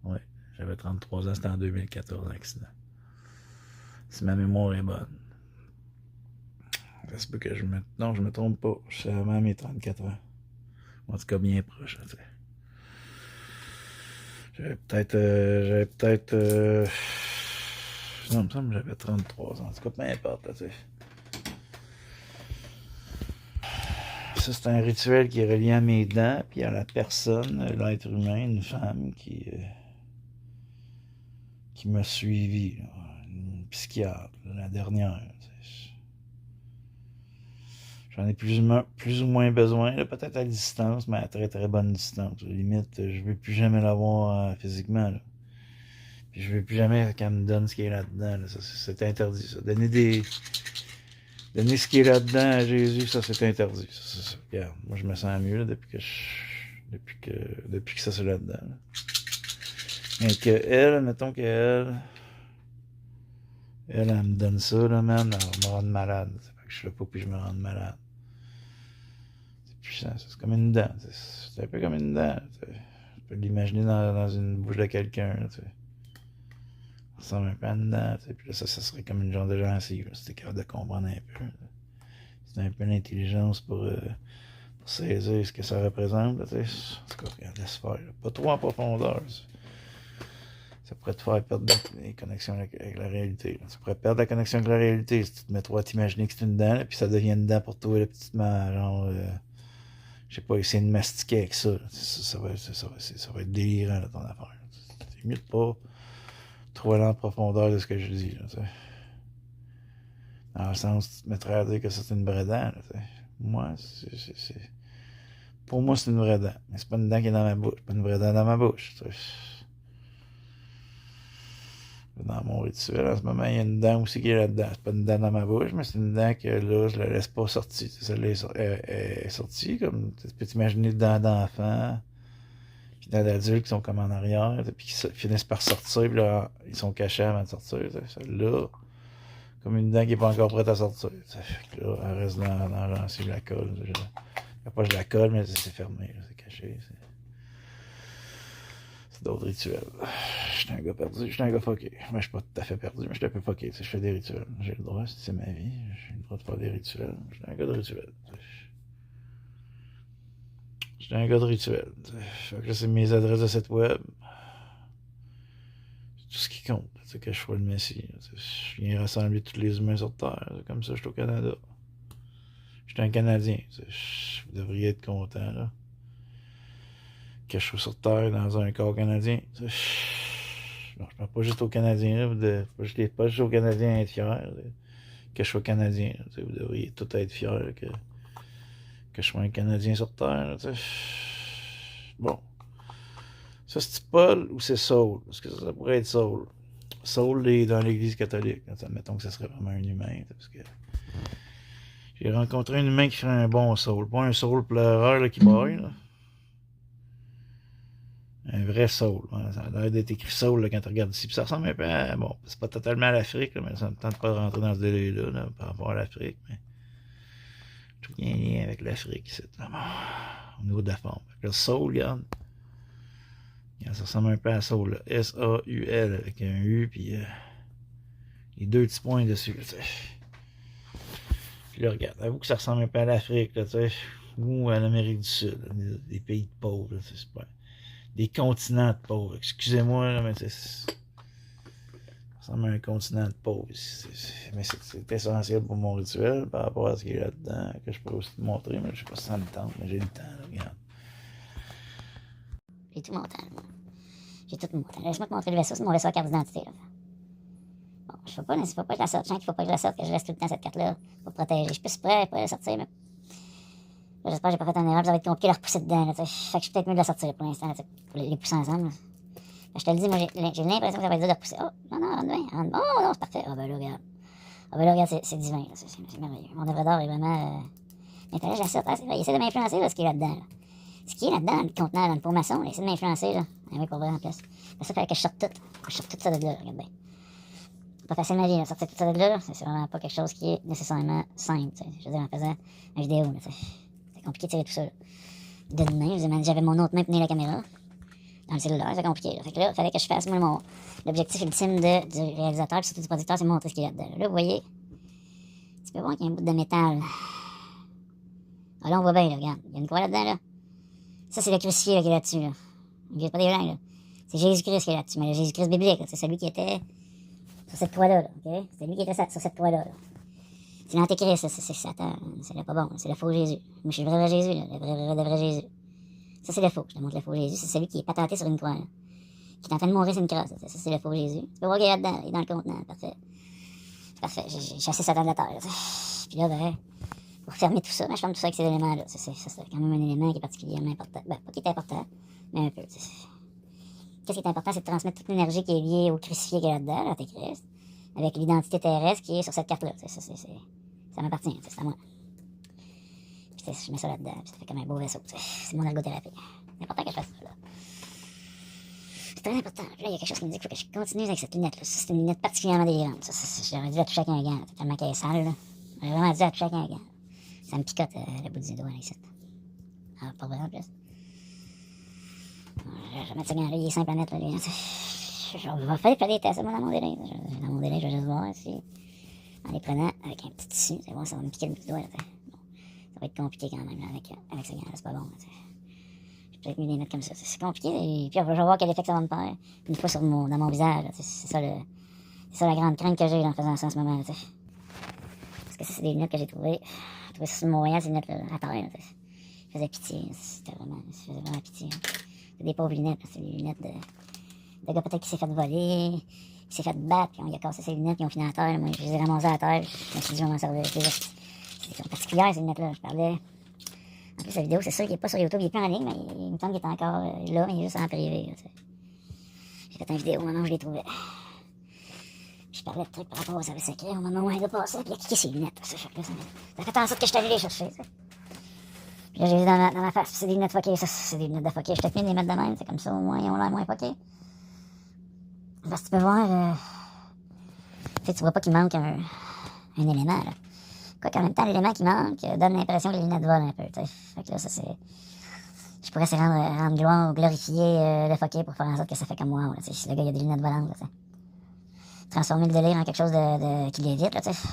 Oui, j'avais 33 ans, c'était en 2014 l'accident. Si ma mémoire est bonne. Ça se peut que je me trompe pas. Je suis avant mes 34 ans. En tout cas, bien proche. Tu sais. J'avais peut-être. Non, il me semble que j'avais 33 ans. En tout cas, peu importe. Là, tu sais. Ça, c'est un rituel qui est relié à mes dents, puis à la personne, l'être humain, une femme qui m'a suivi. Là, une psychiatre, la dernière. Tu sais. J'en ai plus ou moins besoin, là, peut-être à distance, mais à très très bonne distance. Limite, je veux plus jamais l'avoir physiquement. Là. Puis je veux plus jamais qu'elle me donne ce qui est là-dedans. Là. Ça, c'est interdit, ça. Donner ce qui est là-dedans à Jésus, ça c'est interdit. Ça. Regarde, moi je me sens mieux là, depuis que je depuis que ça c'est là-dedans. Là. Et que elle, mettons qu'elle me donne ça, là, man, elle va me rendre malade. C'est pas que je fais pas puis je me rende malade. C'est puissant, c'est comme une dent. C'est un peu comme une dent. Tu peux l'imaginer dans une bouche de quelqu'un. Ça ressemble un peu à une dent. Puis là, ça serait comme une genre de gencive. C'était capable de comprendre un peu. C'est un peu l'intelligence pour saisir ce que ça représente. Là, en tout cas, regarde, laisse faire. Là. Pas trop en profondeur. Ça pourrait te faire perdre les connexions avec la réalité. Là. Ça pourrait perdre la connexion avec la réalité si tu te mets trop à t'imaginer que c'est une dent, là, puis ça devient une dent pour toi, là, puis tu te mets genre, je sais pas, essayer de mastiquer avec ça. Ça va être délirant, là, ton affaire. Là. C'est mieux de pas trop aller en profondeur de ce que je dis. Là, dans le sens, tu te mettrais à dire que c'est une vraie dent. Là, moi, pour moi, c'est une vraie dent. Mais c'est pas une dent qui est dans ma bouche. C'est pas une vraie dent dans ma bouche. Dans mon rituel, en ce moment, il y a une dent aussi qui est là-dedans. C'est pas une dent dans ma bouche, mais c'est une dent que là, je la laisse pas sortir. Celle-là est sortie, comme tu peux t'imaginer des dents d'enfant, puis dents d'adultes qui sont comme en arrière, puis qui finissent par sortir, puis là, ils sont cachés avant de sortir. Celle-là, comme une dent qui n'est pas encore prête à sortir. Fait que là, elle reste dans si je la colle. Pas je la colle, mais c'est fermé, c'est caché. C'est d'autres rituels. J'étais un gars perdu, j'étais un gars fucké. Moi, je suis pas tout à fait perdu, mais j'étais un peu fucké. Je fais des rituels. J'ai le droit, c'est ma vie. J'ai le droit de faire des rituels. J'étais un gars de rituels. J'étais un gars de rituels. Fait que là, c'est mes adresses de site web. C'est tout ce qui compte. C'est que je sois le Messie. Je viens rassembler tous les humains sur Terre. Comme ça, je suis au Canada. J'étais un Canadien. Vous devriez être content, là. Que je sois sur Terre dans un corps canadien. Non, je parle pas juste aux Canadiens, là, pas juste aux Canadiens à être fiers, que je sois Canadien. Là, vous devriez tous être fiers que je sois un Canadien sur Terre. Là, bon. Ça, c'est Paul ou c'est Saul? Parce que ça pourrait être Saul. Saul est dans l'Église catholique. Admettons que ça serait vraiment un humain. Parce que j'ai rencontré un humain qui ferait un bon Saul. Pas un Saul pleureur là, qui baille, là. Un vrai Saul. Hein. Ça a l'air d'être écrit Saul là, quand tu regardes ici. Puis ça ressemble un peu à. Bon, c'est pas totalement à l'Afrique, là, mais ça me tente pas de rentrer dans ce délai-là là, par rapport à l'Afrique. Mais tout y a un lien avec l'Afrique, c'est au niveau de la forme. Le Saul, regarde. Ça ressemble un peu à Saul. Là. S-A-U-L avec un U, puis les deux petits points dessus. Là, puis là, regarde. Avoue que ça ressemble un peu à l'Afrique, là, ou à l'Amérique du Sud, là, des pays de pauvres. Là, c'est pas. Des continents de pauvres. Excusez-moi, là, mais ça ressemble à un continent de pauvres. Mais c'est essentiel pour mon rituel par rapport à ce qui est là-dedans, que je pourrais aussi te montrer, mais je sais pas si ça me tente, mais j'ai le temps, là, regarde. J'ai tout mon temps, moi. J'ai tout mon temps. Laisse-moi te montrer le vaisseau, c'est mon vaisseau à carte d'identité, là. Bon, il faut pas que je la sorte. Je sens qu'il faut pas que je la sorte, que je reste tout le temps cette carte-là pour protéger. Je suis plus prêt pour la sortir, mais. J'espère que j'ai pas fait une erreur, ça va être compliqué de la repousser dedans, là, fait que je suis peut-être mieux de la sortir pour l'instant, là, pour les pousser ensemble, là. Je te le dis, moi, j'ai l'impression que ça va être dur de repousser. Oh, non, rentre bien, rentre bien. Oh, non, c'est parfait. Ah, ben là, regarde. Ah, ben là, regarde, c'est divin, là, c'est merveilleux. Mon œuvre d'art est vraiment. Mais t'as là, je la sorte, hein, c'est vrai, il essaie de m'influencer, là, ce qui est là-dedans, là. Ce qui est là-dedans, dans le contenant, dans le pot maçon, il essaie de m'influencer, là. Ah oui, pour vrai, en plus. C'est ça qu'il fallait que je sorte tout. Que je sorte tout ça de là, regarde bien. C'est pas facile, ma vie, là, sortir tout ça de là, c'est vraiment pas quelque chose qui est nécessairement simple, tu sais. Je veux dire, en faisant une vidéo, là, tu sais. Compliqué de tirer tout ça là. D'une main. J'avais mon autre main pour tenir la caméra dans le cellulaire, c'est compliqué. Là. Fait que là, il fallait que je fasse moi l'objectif ultime du réalisateur et surtout du producteur, c'est de montrer ce qu'il y a là-dedans. Là, vous voyez, tu peux voir qu'il y a un bout de métal. Ah, là, on voit bien, là, regarde. Il y a une croix là-dedans, là. Ça, c'est le crucifié là, qui est là-dessus, là. C'est pas des gens, là. C'est Jésus-Christ qui est là-dessus, mais le Jésus-Christ biblique, c'est celui qui était sur cette croix-là, là, ok? C'est lui qui était sur cette croix-là, là. C'est l'antéchrist, c'est Satan, c'est le pas bon, c'est le faux Jésus. Moi, je suis le vrai Jésus, là, le vrai Jésus. Ça, c'est le faux, je te montre le faux Jésus, c'est celui qui est patenté sur une croix, là, qui est en train de mourir sur une croix, ça, c'est le faux Jésus. Tu peux voir qu'il est là-dedans, il est dans le contenant, parfait. Parfait, j'ai chassé Satan de la terre, là, puis là, ben, pour fermer tout ça, ben, je ferme tout ça avec ces éléments-là. Ça, c'est quand même un élément qui est particulièrement important. Ben, pas qui est important, mais un peu, Qu'est-ce qui est important, c'est de transmettre toute l'énergie qui est liée au crucifié qui est là-dedans, l'antéchrist, avec l'identité terrestre qui est sur cette carte-là. Ça m'appartient, c'est à moi. Puis je mets ça là-dedans, puis ça fait comme un beau vaisseau. C'est mon ergothérapie. C'est important que je fasse ça, là. C'est très important. Puis là, il y a quelque chose qui me dit qu'il faut que je continue avec cette lunette-là. Ça, c'est une lunette particulièrement délirante. J'aurais dû la toucher avec un gant, tellement qu'elle est sale, là. J'aurais vraiment dû la toucher avec un gant. Ça me picote le bout du doigt, là, ici. Ah, pas vrai, en plus. Je vais mettre ce gant-là, il est simple à mettre, là, lui. Je vais faire des tests, moi, dans mon délai. Dans mon délai, je vais juste voir si, en les prenant avec un petit tissu, c'est bon, ça va me piquer le bout du doigt, là, bon, ça va être compliqué quand même, là, avec ce gant-là, c'est pas bon, là, j'ai peut-être mis des mettre comme ça, c'est compliqué, et puis je vais voir quel effet que ça va me faire, une fois dans mon visage, là, c'est ça la grande crainte que j'ai en faisant ça en ce moment, là, parce que ça, c'est des lunettes que j'ai trouvées ça sur Montréal, ces lunettes-là, à terre, là, ça faisait pitié, ça faisait vraiment pitié, c'est des pauvres lunettes, c'est des lunettes de gars peut-être qui s'est fait voler, qui s'est fait battre, puis on lui a cassé ses lunettes, puis on fini à terre. Moi, je les ai ramassées à terre, je me suis dit, je vais m'en servir. C'est particulier, ces lunettes-là. Je parlais. En plus, la vidéo, c'est sûr qu'il n'est pas sur YouTube, il est plus en ligne, mais il me semble qu'il est encore là, mais il est juste en privé. J'ai fait une vidéo au moment où je l'ai trouvé. Je parlais de trucs par rapport au service secret au moment où il a passé, puis il a cliqué ses lunettes. Ça fait en sorte que je suis allé les chercher. Puis là, j'ai vu dans ma face, c'est des lunettes fuckées, ça, c'est des lunettes de fuckées. Je t'ai mis de les mettre de même, c'est comme ça, au moins, ils ont l'air moins fuckées. Parce que tu peux voir, tu vois pas qu'il manque un élément, là. Quoique, en même temps, l'élément qui manque donne l'impression que les lunettes volent un peu, tu sais. Fait que là, ça, c'est... Je pourrais essayer de rendre gloire ou glorifier le fucké pour faire en sorte que ça fait comme wow, là, tu sais. Si le gars, il a des lunettes volantes, là, tu sais. Transformer le délire en quelque chose qui l'évite, là, tu sais.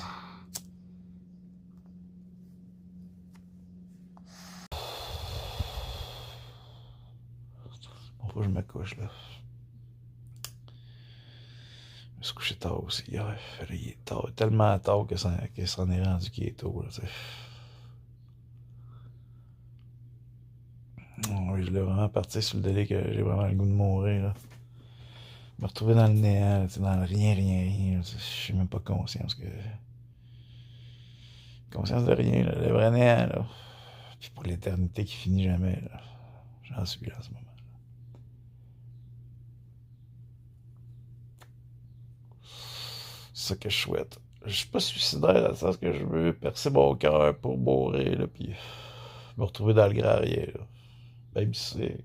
Bon, je me couche, là. Je me suis couché tard aussi hier. Il est tard, tellement tard que ça s'en est rendu qu'il est tôt, là, tu sais. Oui, je l'ai vraiment parti sur le délai que j'ai vraiment le goût de mourir, là. Me retrouver dans le néant, dans le rien. Je suis même pas conscient que... Conscience de rien, là, le vrai néant, là. Puis pour l'éternité qui finit jamais, là. J'en suis là en ce moment. C'est ça que je souhaite. Je suis pas suicidaire dans le sens que je veux percer mon cœur pour mourir, là, puis me retrouver dans le grand rien, là. Même si c'est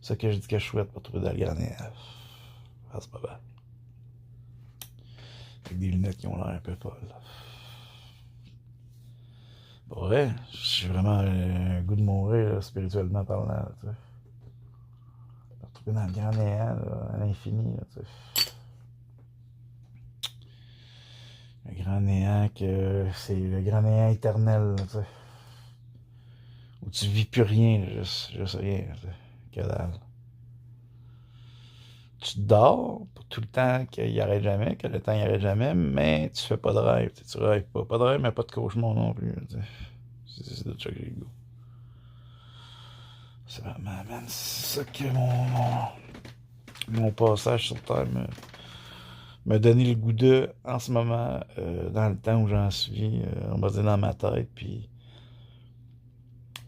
ça que je dis que je souhaite, me retrouver dans le grand néant. En ce moment. Avec des lunettes qui ont l'air un peu folles. Pour vrai, j'ai vraiment un goût de mourir, là, spirituellement parlant, là, tu sais. Me retrouver dans le grand néant, là, à l'infini, là, tu sais. Le grand néant c'est le grand néant éternel, tu sais. Où tu vis plus rien, juste rien, tu sais. Que dalle. Tu dors pour tout le temps qu'il arrête jamais, que le temps il arrête jamais, mais tu fais pas de rêve, tu rêves pas. Pas de rêve, mais pas de cauchemar non plus, tu sais. C'est de ça que j'ai le goût. C'est vraiment, man, c'est ça que mon passage sur Terre me donné le goût de, en ce moment, dans le temps où j'en suis, on va dire dans ma tête, puis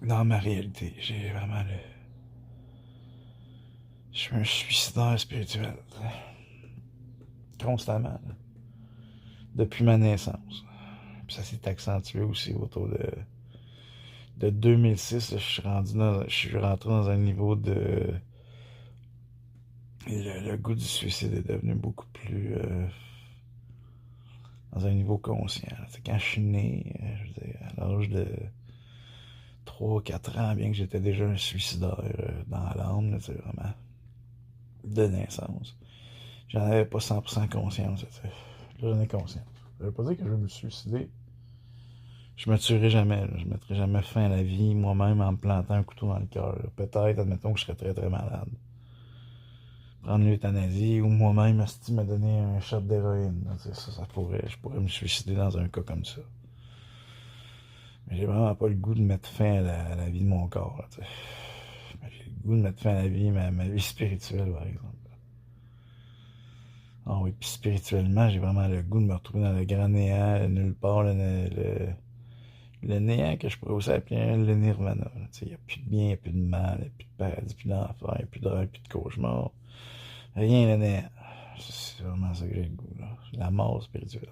dans ma réalité. J'ai vraiment je suis un suicidaire spirituel. Constamment. Là. Depuis ma naissance. Puis ça s'est accentué aussi autour de 2006. Là, je suis rentré dans un niveau de... Le goût du suicide est devenu beaucoup plus... dans un niveau conscient. C'est quand je suis né, je veux dire, à l'âge de 3-4 ans, bien que j'étais déjà un suicidaire dans l'âme, c'est vraiment de naissance. J'en avais pas 100% conscience. Là, j'en ai conscience. Ça veut pas dire que je vais me suicider. Je me tuerai jamais. Là. Je mettrai jamais fin à la vie moi-même en me plantant un couteau dans le cœur. Peut-être, admettons que je serais très très malade. Prendre l'euthanasie ou moi-même, me donner un shot d'héroïne. Ça pourrait. Je pourrais me suicider dans un cas comme ça. Mais j'ai vraiment pas le goût de mettre fin à la vie de mon corps. Là, j'ai le goût de mettre fin à la vie, ma vie spirituelle, par exemple. Ah oui, puis spirituellement, j'ai vraiment le goût de me retrouver dans le grand néant, nulle part, le néant que je pourrais aussi appeler le nirvana. Il n'y a plus de bien, il n'y a plus de mal, il n'y a plus de paradis, plus d'enfer, il n'y a plus de rêve, plus de cauchemar. Rien, le néant. C'est vraiment ça que j'ai le goût, là. La mort spirituelle.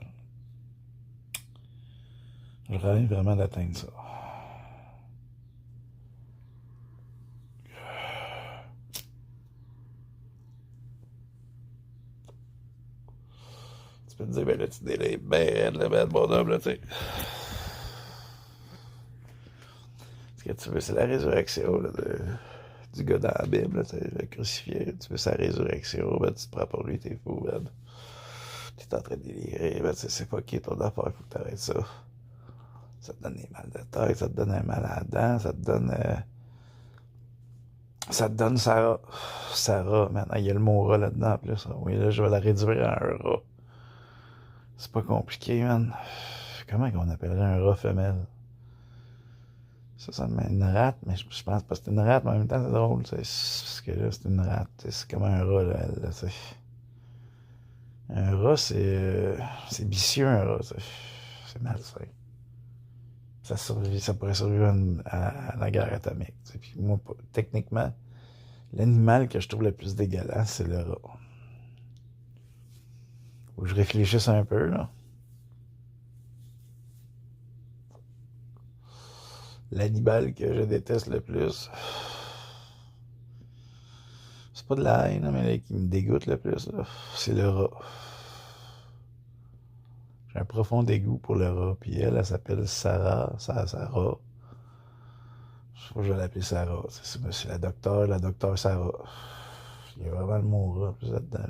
Je rêve vraiment d'atteindre ça. Tu peux te dire, ben là, tu délais ben, le ben, mon homme, là, tu sais. Ce que tu veux, c'est la résurrection, là, du gars dans la Bible, là, le crucifié. Tu veux sa résurrection, ben, tu te prends pour lui, t'es fou, ben. T'es en train de délirer, ben, c'est fucké ton affaire, faut que t'arrêtes ça. Ça te donne des mal de tête, ça te donne un mal à la dent, ça te donne Sarah. Sarah, maintenant, il y a le mot rat là-dedans, en plus. Oui, là, je vais la réduire à un rat. C'est pas compliqué, man. Comment on appellerait un rat femelle? Ça me met une rate, mais je pense pas que c'est une rate, mais en même temps, c'est drôle, tu sais. Parce que là, c'est une rate. C'est comme un rat, là, tu sais. Un rat, c'est vicieux, un rat, tu sais. C'est malsain. Ça pourrait survivre à la guerre atomique. Tu sais. Puis moi, techniquement, l'animal que je trouve le plus dégueulasse, c'est le rat. Faut que je réfléchisse un peu, là. L'animal que je déteste le plus, c'est pas de la haine, mais qui me dégoûte le plus, là, c'est le rat. J'ai un profond dégoût pour le rat. Puis elle s'appelle Sarah. Sarah. Je sais pas, je vais l'appeler Sarah. C'est la docteur Sarah. Il y a vraiment le mot rat plus là-dedans.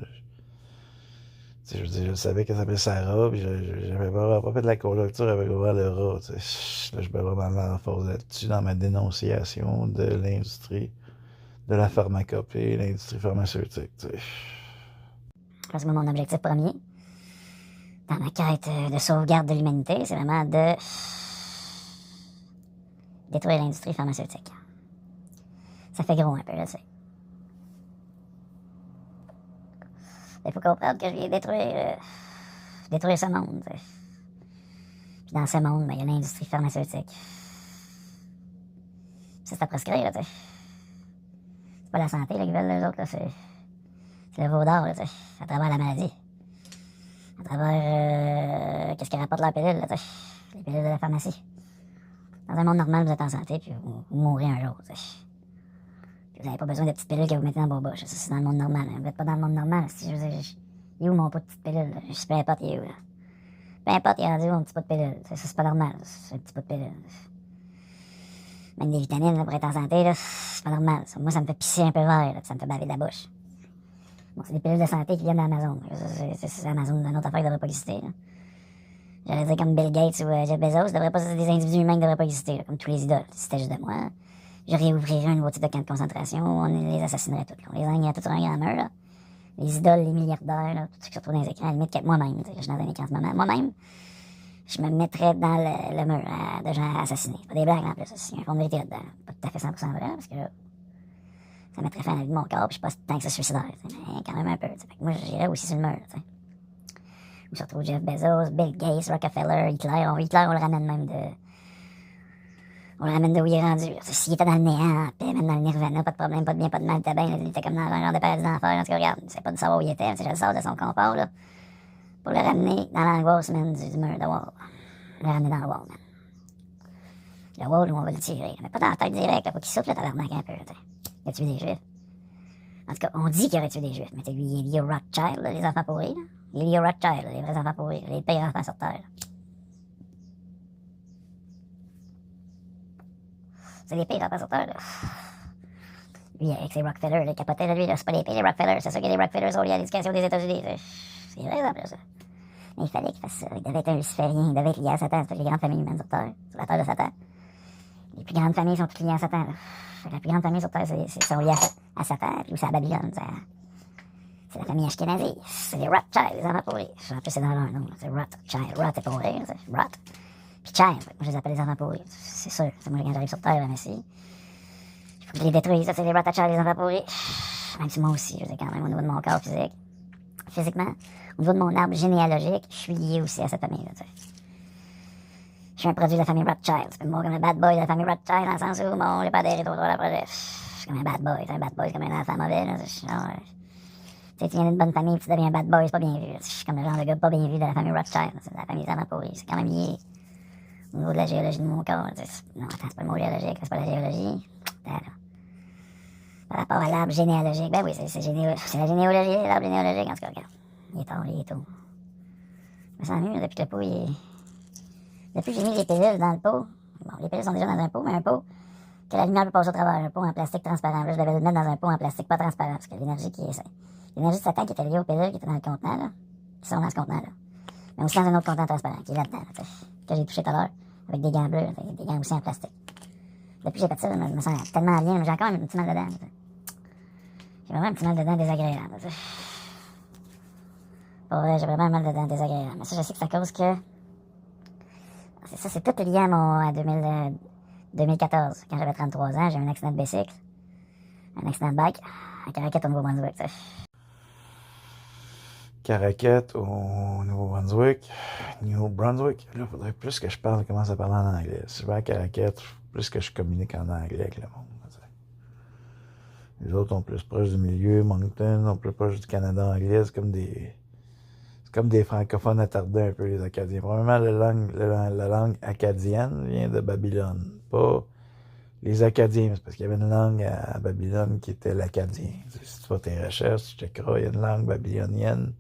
Je veux dire, je savais qu'elle s'appelait Sarah, puis j'avais pas fait de la conjoncture avec vraiment le rat. Là, je mets vraiment l'emphase là-dessus dans ma dénonciation de l'industrie, de la pharmacopée, l'industrie pharmaceutique. T'sais. Parce que mon objectif premier, dans ma quête de sauvegarde de l'humanité, c'est vraiment de détruire l'industrie pharmaceutique. Ça fait gros un peu, là, tu sais. Il faut comprendre que je viens détruire ce monde. T'sais. Puis dans ce monde, ben, il y a l'industrie pharmaceutique. C'est à prescrire, là, tu sais. C'est pas la santé, là, qu'ils veulent, les autres, là, c'est le veau d'or, là, tu sais, à travers la maladie. À travers qu'est-ce qui rapporte leur pilule, là, tu sais. Les pilules de la pharmacie. Dans un monde normal, vous êtes en santé, puis vous mourrez un jour, tu sais. Vous n'avez pas besoin de petites pilules que vous mettez dans vos bouches. Ça, c'est dans le monde normal. Hein. Vous n'êtes pas dans le monde normal. Si je veux dire, il est où mon pot de petite pilule? Peu importe, il est où, là. Peu importe, il est rendu où mon petit pot de pilule. Ça, c'est pas normal. C'est un petit pot de pilule. Même des vitamines, là, pour être en santé, là, c'est pas normal. Ça. Moi, ça me fait pisser un peu vert, là, ça me fait baver de la bouche. Bon, c'est des pilules de santé qui viennent d'Amazon. C'est Amazon, une autre affaire qui ne devrait pas exister, là. J'allais dire comme Bill Gates ou Jeff Bezos, des individus humains qui ne devraient pas exister, là, comme tous les idoles. Si c'était juste de moi, je réouvrirais un nouveau type de camp de concentration, on les assassinerait tous. On les enlignerait tous sur un grand mur, là. Les idoles, les milliardaires, là, tous ceux qui se retrouvent dans les écrans, à la limite que moi-même, je suis dans un écran en ce moment. Moi-même, je me mettrais dans le mur de gens assassinés. Pas des blagues en plus, il y a un fond de vérité là-dedans. Pas tout à fait 100% vrai, parce que là, ça mettrait fin à la vie de mon corps, puis je suis pas tant que ça suicidaire, mais quand même un peu. Fait que moi, j'irais aussi sur le mur, t'sais. Où se retrouve Jeff Bezos, Bill Gates, Rockefeller, Hitler. Hitler, on le ramène même de... On le ramène de où il est rendu. S'il était dans le néant, puis même dans le nirvana, pas de problème, pas de bien, pas de mal, il était bien. Il était comme dans un genre de paradis d'enfer. En tout cas, regarde, c'est pas de savoir où il était, je le sors de son comport, là. Pour le ramener dans l'angoisse, man, du mur de Wall. Le ramener dans le Wall, man. Le Wall où on va le tirer. Mais pas dans la tête direct, là, pour qu'il souffle le tabarnak un peu, tu sais. Il a tué des Juifs. En tout cas, on dit qu'il aurait tué des Juifs. Mais lui, il est lié au Rothschild, là, les enfants pourris, là. Il est lié au Rothschild, là, les vrais enfants pourris, les pires enfants sur Terre, là. C'est les pires enfants sur Terre, là. Lui, avec ses Rockefeller, il capotait de lui, là. C'est pas les pires, les Rockefeller. C'est ça que les Rockefeller sont liés à l'éducation des États-Unis. C'est vrai, en plus, ça. Mais il fallait qu'il fasse ça. Il devait être un luciférien, il devait être lié à Satan. C'est toutes les grandes familles humaines sur Terre, sur la terre de Satan. Les plus grandes familles sont toutes liées à Satan, là. La plus grande famille sur Terre, sont liées à Satan, puis c'est à Babylone. C'est la famille Ashkenazi. C'est les Rothschild, les enfants pourris. En plus, c'est dans leur nom. C'est Rothschild. Roth est pour rire. Roth. Puis Child. Moi, je les appelle les enfants pourris. C'est sûr. C'est moi, quand j'arrive sur Terre, mais si. Il faut que je les détruise. C'est les Rothschild, les enfants pourris. Même si moi aussi, je sais quand même, au niveau de mon corps physique. Physiquement, au niveau de mon arbre généalogique, je suis lié aussi à cette famille-là, tu sais. Je suis un produit de la famille Rothschild. C'est moi comme un bad boy de la famille Rothschild, dans le sens où, bon, j'ai pas adhéré trop à la projet. Je suis comme un bad boy. Un bad boy, c'est comme un enfant mauvais, là. Tu viens d'une bonne famille, tu deviens un bad boy, c'est pas bien vu. Je suis comme le genre de gars pas bien vu de la famille Rothschild. C'est la famille des enfants pourris. C'est quand même lié au niveau de la géologie de mon corps. Non, attends, c'est pas le mot géologique, c'est pas la géologie. Attends, là. Par rapport à l'arbre généalogique, ben oui, c'est la généalogie, l'arbre généalogique, en tout cas, regarde. Il est tôt. me sens mieux depuis que le pot est... Depuis que j'ai mis les pilules dans le pot, bon, les pilules sont déjà dans un pot, mais un pot que la lumière peut passer au travers, un pot en plastique transparent. Là, je devais le mettre dans un pot en plastique pas transparent, parce que l'énergie de Satan qui était liée aux pilules qui étaient dans le contenant, là, qui sont dans ce contenant-là. Mais aussi dans un autre contenant transparent, qui est là-dedans, là, que j'ai touché tout à l'heure, avec des gants bleus, des gants aussi en plastique. Depuis que j'ai fait ça, je me sens tellement bien, mais j'ai encore un petit mal dedans. J'ai vraiment un petit mal dedans désagréable. Pour vrai, j'ai vraiment un mal dedans désagréable. Mais ça, je sais que c'est à cause que... Ça, c'est tout lié à 2014. Quand j'avais 33 ans, j'ai eu un accident de bicycle, un accident de bike, à Caraquette au Nouveau-Brunswick. Caraquette au Nouveau-Brunswick. Là, faudrait plus que je commence à parler en anglais. Si je vais à Caraquette, plus que je communique en anglais avec le monde. Les autres sont plus proches du milieu. Moncton, sont plus proches du Canada anglais. C'est comme des francophones attardés un peu, les Acadiens. Probablement, la langue acadienne vient de Babylone. Pas les Acadiens, c'est parce qu'il y avait une langue à Babylone qui était l'acadien. Si tu fais tes recherches, tu checkeras, il y a une langue babylonienne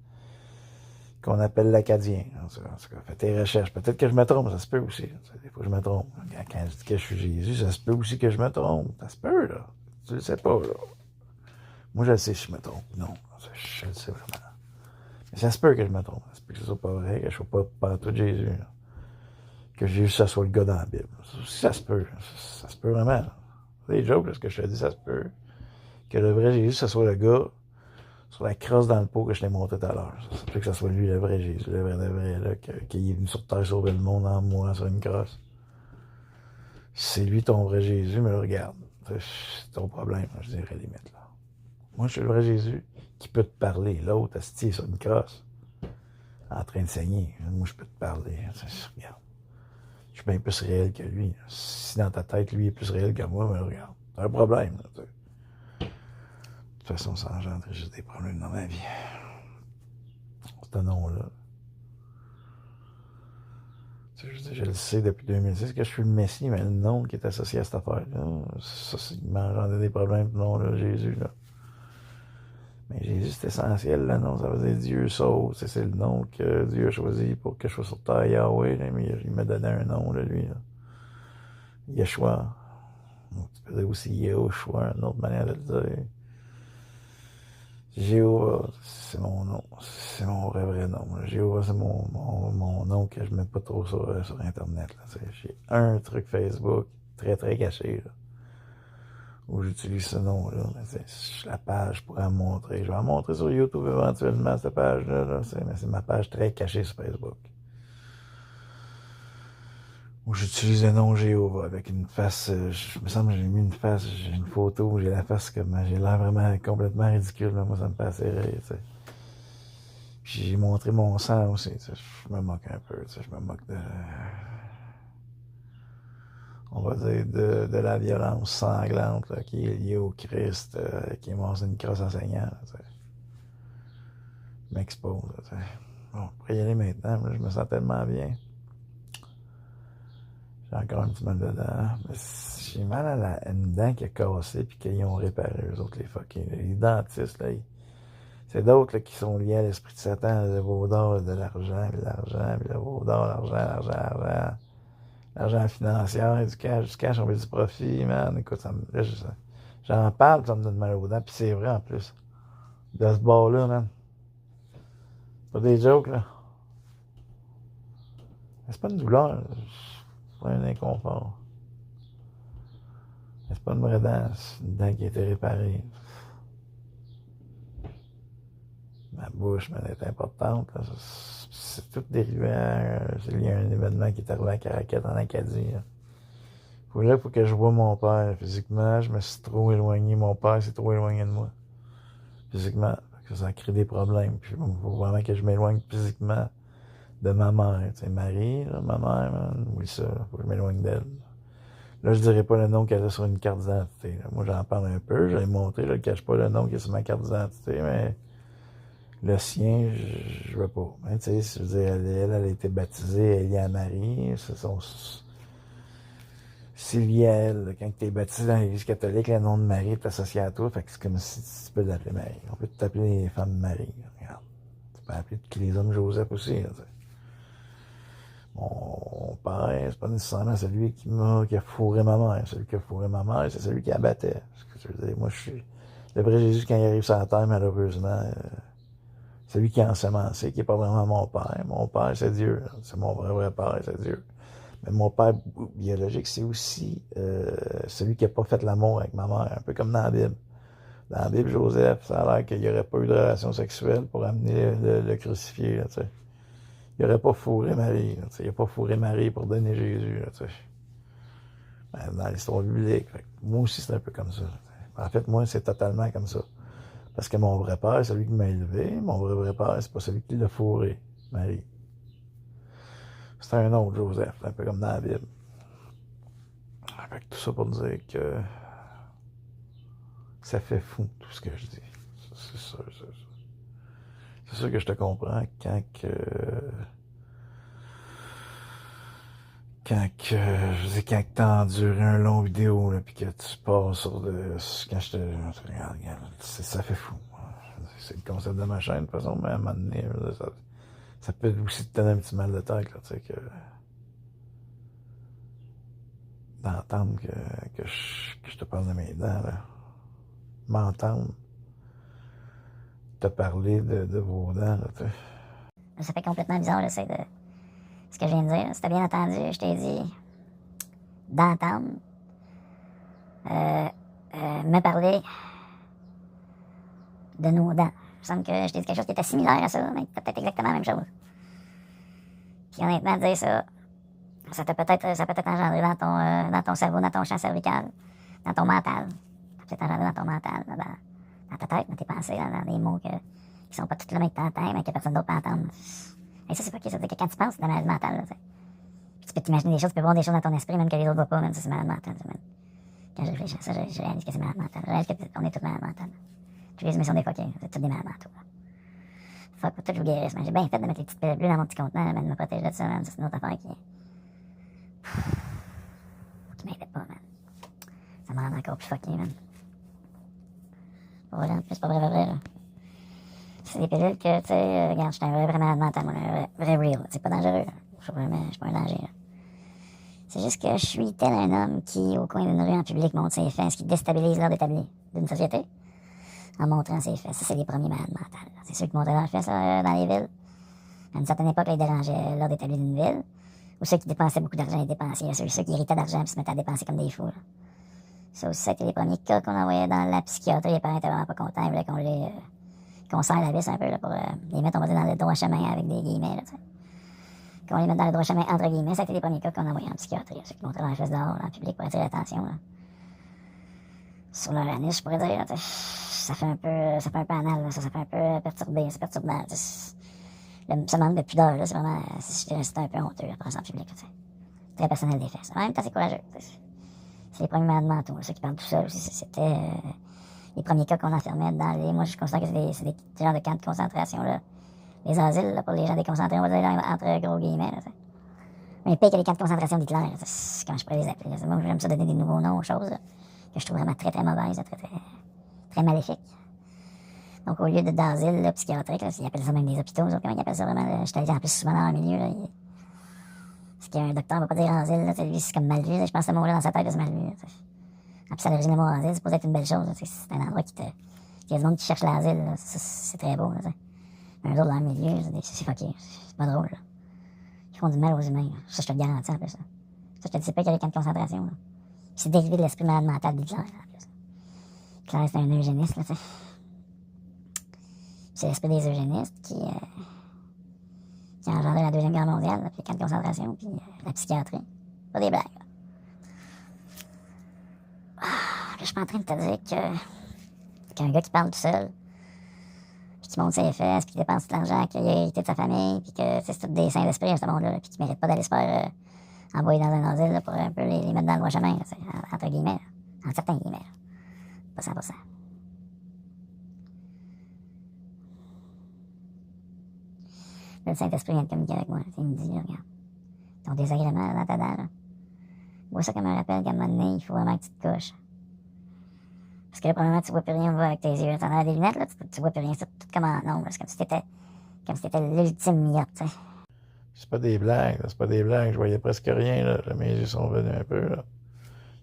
qu'on appelle l'acadien. En tout cas, fais tes recherches. Peut-être que je me trompe, ça se peut aussi. Des fois, je me trompe. Quand je dis que je suis Jésus, ça se peut aussi que je me trompe. Ça se peut, là. Tu le sais pas, là. Moi, je le sais si je me trompe. Non, je le sais vraiment. Mais ça se peut que je me trompe. Ça se peut que ce soit pas vrai, que je sois pas partout Jésus, là. Que Jésus, ça soit le gars dans la Bible. Ça se peut. Ça se peut vraiment. C'est des jokes, là, ce que je te dis, ça se peut. Que le vrai Jésus, ça soit le gars sur la crosse dans le pot que je t'ai montré tout à l'heure. Ça se peut que ça soit lui, le vrai Jésus, le vrai, là, qu'il est venu sur terre sauver le monde en mourant sur une crosse. C'est lui ton vrai Jésus, mais là, regarde. C'est ton problème, je dirais, limite, là. Moi, je suis le vrai Jésus qui peut te parler. L'autre, assis sur une crosse, en train de saigner. Moi, je peux te parler. Regarde. Je suis bien plus réel que lui. Si dans ta tête, lui est plus réel que moi, mais regarde. C'est un problème, là, tu sais. De toute façon, ça engendre juste des problèmes dans ma vie. Ce nom-là. Je le sais depuis 2006 que je suis le Messie, mais le nom qui est associé à cette affaire-là, ça, il m'engendre des problèmes, ce nom-là, Jésus, là. Mais Jésus, c'est essentiel, le nom. Ça veut dire Dieu sauve. C'est le nom que Dieu a choisi pour que je sois sur terre, Yahweh. Là, mais il m'a donné un nom, là, lui. Là. Yeshua. Donc, tu peux dire aussi Yehoshua, une autre manière de le dire. Jéhovah, c'est mon nom. C'est mon vrai nom. Jéhovah, c'est mon nom que je mets pas trop sur Internet. J'ai un truc Facebook très, très caché, là, où j'utilise ce nom-là. La page, je pourrais en montrer. Je vais en montrer sur YouTube éventuellement, cette page-là. Là. Mais c'est ma page très cachée sur Facebook. Où j'utilise le nom Jéhovah avec une face. Je me semble que j'ai mis une face, j'ai une photo où j'ai la face comme. J'ai l'air vraiment complètement ridicule. Mais moi, ça me fait assez rire. T'sais. Puis j'ai montré mon sang aussi. Je me moque un peu. Je me moque de. On va dire de la violence sanglante là, qui est liée au Christ, qui est mort sur une crosse enseignant. Je m'expose. Bon, on pourrait y aller maintenant, mais je me sens tellement bien. J'ai encore un petit mal dedans. Mais j'ai mal à une dent qui a cassé puis qu'ils ont réparé, eux autres, les fucking. Les dentistes, là. C'est d'autres là, qui sont liés à l'esprit de Satan, le vaudor de l'argent, puis le vaudor, l'argent. L'argent financier, du cash, on veut du profit, man. Écoute, là, j'en parle, ça me donne mal aux dents, puis c'est vrai en plus. De ce bord-là, man. C'est pas des jokes, là. Mais c'est pas une douleur, c'est pas un inconfort. Mais c'est pas une vraie dent, c'est une dent qui a été réparée. Ma bouche, man, est importante, là. C'est tout dérivé c'est lié à un événement qui est arrivé à Caraquette, en Acadie, là. Là, faut que je vois mon père. Physiquement, je me suis trop éloigné. Mon père s'est trop éloigné de moi. Physiquement. Ça crée des problèmes. Puis, il faut vraiment que je m'éloigne physiquement de ma mère. Tu sais, Marie, là, ma mère, man, oui, ça. Faut que je m'éloigne d'elle. Là, je dirais pas le nom qu'elle a sur une carte d'identité. Là. Moi, j'en parle un peu. Je l'ai montré. Je ne cache pas le nom qui est sur ma carte d'identité, mais le sien, je veux pas. Mais, tu sais, je veux dire, elle a été baptisée Elia Marie. C'est son. C'est lié à elle. Quand tu es baptisé dans l'Église catholique, le nom de Marie est associé à toi. Fait que c'est comme si tu peux l'appeler Marie. On peut t'appeler les femmes Marie. Regarde. Tu peux appeler tous les hommes Joseph aussi. Là, Mon père, c'est pas nécessairement celui qui a fourré ma mère. Celui qui a fourré ma mère, c'est celui qui la battait. Ce que je veux dire, moi, je suis le vrai Jésus quand il arrive sur la terre, malheureusement. Celui qui a ensemencé, qui n'est pas vraiment mon père. Mon père, c'est Dieu. C'est mon vrai père, c'est Dieu. Mais mon père biologique, c'est aussi celui qui n'a pas fait l'amour avec ma mère, un peu comme dans la Bible. Dans la Bible, Joseph, ça a l'air qu'il n'y aurait pas eu de relation sexuelle pour amener le crucifié. Là, il n'aurait pas fourré Marie. Là, il n'a pas fourré Marie pour donner Jésus. Là, dans l'histoire biblique. Moi aussi, c'est un peu comme ça. En fait, moi, c'est totalement comme ça. Parce que mon vrai père, c'est celui qui m'a élevé. Mon vrai père, c'est pas celui qui l'a fourré, Marie. C'est un autre Joseph, un peu comme dans la Bible. Fait que tout ça pour dire que ça fait fou, tout ce que je dis. C'est sûr, c'est sûr. C'est sûr que je te comprends quand t'as enduré un long vidéo, là, pis que tu passes sur quand je te regarde, ça fait fou. C'est le concept de ma chaîne, de toute façon, mais à un moment donné, ça peut aussi te donner un petit mal de tête, là, tu sais, d'entendre que je te parle de mes dents, là. M'entendre te parler de vos dents, là, tu sais. Ça fait complètement bizarre, là, c'est de ce que je viens de dire. Si t'as bien entendu, je t'ai dit d'entendre me parler de nos dents. Il me semble que je t'ai dit quelque chose qui était similaire à ça, mais peut-être exactement la même chose. Puis honnêtement, dire ça, ça peut être engendré dans ton cerveau, dans ton champ cervical, dans ton mental. Ça peut être engendré dans ton mental, dans ta tête, dans tes pensées, dans des mots qui sont pas tous les mêmes que t'entends, mais que personne d'autre peut entendre. Et ça, c'est pas ça veut dire que quand tu penses, c'est de la maladie mentale, là, tu peux t'imaginer des choses, tu peux voir des choses dans ton esprit, même que les autres voient pas, même ça, c'est malade mental, ça, même. Quand je réfléchis à ça, je réalise que c'est malade mental. Je réalise qu'on est tous malades mentales. Puis les émissions des coquins, c'est tous des malades mentaux. Faut que tout je vous guérisse, mais j'ai bien fait de mettre les petites pilules bleues dans mon petit contenant, mais de me protéger de ça, man. C'est une autre affaire qui m'inquiète pas, man. Ça me rend encore plus fucké, man. Voilà, c'est pas vrai, là. C'est des pilules que, tu sais, regarde, je suis un vrai malade mental, moi, un vrai real. C'est pas dangereux, là. Je suis pas un danger, là. C'est juste que je suis tel un homme qui, au coin d'une rue en public, montre ses fesses, qui déstabilise l'ordre établi d'une société en montrant ses fesses. Ça, c'est les premiers malades mentales. C'est ceux qui montraient leurs fesses là, dans les villes. À une certaine époque, là, ils dérangeaient l'ordre établi d'une ville. Ou ceux qui dépensaient beaucoup d'argent et dépensaient. Ceux qui héritaient d'argent et se mettaient à dépenser comme des fous. Là. Ça aussi, ça a été les premiers cas qu'on envoyait dans la psychiatrie. Les parents étaient vraiment pas contents. Ils voulaient qu'on serre la vis un peu là, pour les mettre, on va dire, dans le droit chemin avec des guillemets. Là, qu'on les mette dans le droit chemin entre guillemets. Ça a été les premiers cas qu'on envoyait en psychiatrie. Ceux qui montraient leurs fesses dehors en public pour attirer l'attention. Là. Sur leur anus, je pourrais dire. Là, ça fait un peu anal. Là, ça fait un peu perturbé. C'est perturbant. Ça manque de pudeur. Là, c'est vraiment. C'est un peu honteux à prendre ça en public. Là, très personnel des fesses. En même temps, c'est courageux. C'est les premiers malades mentaux. Ceux qui parlent tout seuls aussi. C'était les premiers cas qu'on enfermait dans les. Moi, je considère que c'est des genres de camps de concentration. Là. Les asiles là, pour les gens déconcentrés, on va dire là, entre gros guillemets. Là, mais pire que les camps de concentration d'Hitler. Comment je pourrais les appeler. Là. Moi, j'aime ça donner des nouveaux noms aux choses là, que je trouve vraiment très très mauvaises, très maléfiques. Donc, au lieu d'asile psychiatrique, là, ils appellent ça même des hôpitaux. Comment ils appellent ça vraiment? Je t'ai dit en plus souvent dans leur milieu. Là, parce qu'un docteur ne va pas dire asile. Là, lui, c'est comme mal vu. Je pense que ce mot-là dans sa tête, c'est mal vu. En plus, à l'origine, le mot asile, c'est supposé être une belle chose. Là, c'est un endroit qui te. Il y a du monde qui cherche l'asile. C'est très beau. Là, un jour, dans le milieu, c'est fucké. C'est pas drôle. Là. Ils font du mal aux humains. Là. Ça, je te le garantis en plus. Ça, je te dis, c'est pas qu'il y a des camps de concentration. Là. C'est dérivé de l'esprit malade mental d'Hitler. En plus. Hitler, c'est un eugéniste. Là, c'est l'esprit des eugénistes qui a engendré la Deuxième Guerre mondiale, là, puis les camps de concentration, puis la psychiatrie. Pas des blagues. Je suis pas en train de te dire qu'un gars qui parle tout seul, puis qui monte ses fesses, puis qui dépense tout l'argent qu'il a hérité de sa famille, puis que c'est tout des saints d'esprit à ce monde-là, puis qui mérite pas d'aller se faire envoyer dans un asile là, pour un peu les mettre dans le droit chemin, là, entre guillemets, là, en certains guillemets. Là. Pas 100%. Le Saint-Esprit vient de communiquer avec moi. Il me dit, regarde, ton désagrément dans ta dent, là. Vois ça comme un rappel qu'à un moment donné, il faut vraiment que tu te couches. Parce que là, premièrement, tu vois plus rien avec tes yeux. T'en as des lunettes, là, tu vois plus rien. C'est tout comme en ombre. C'est comme si t'étais l'ultime myope, tu sais. C'est pas des blagues, là, c'est pas des blagues. Je voyais presque rien, là. Mes yeux sont venus un peu, là.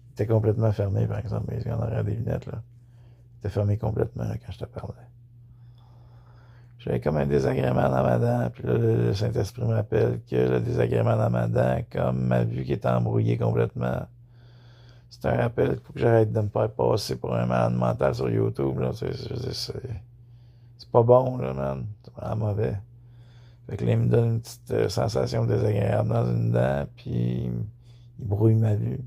Ils étaient complètement fermés, par exemple, mes yeux en arrière des lunettes, là. Ils étaient fermés complètement, là, quand je te parlais. J'avais comme un désagrément dans ma dent, puis là, le Saint-Esprit me rappelle que le désagrément dans ma dent, comme ma vue qui est embrouillée complètement, c'est un rappel qu'il faut que j'arrête de me faire passer pour un malade mental sur YouTube, là. C'est pas bon, là, man. C'est vraiment mauvais. Fait que là, il me donne une petite sensation désagréable dans une dent, puis il brouille ma vue.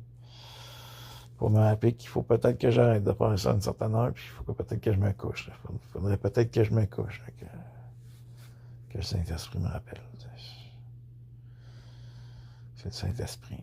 Pour me rappeler qu'il faut peut-être que j'arrête de faire ça à une certaine heure, puis il faut peut-être que je me couche. Il faudrait peut-être que je me couche. Que le Saint-Esprit me rappelle. C'est le Saint-Esprit.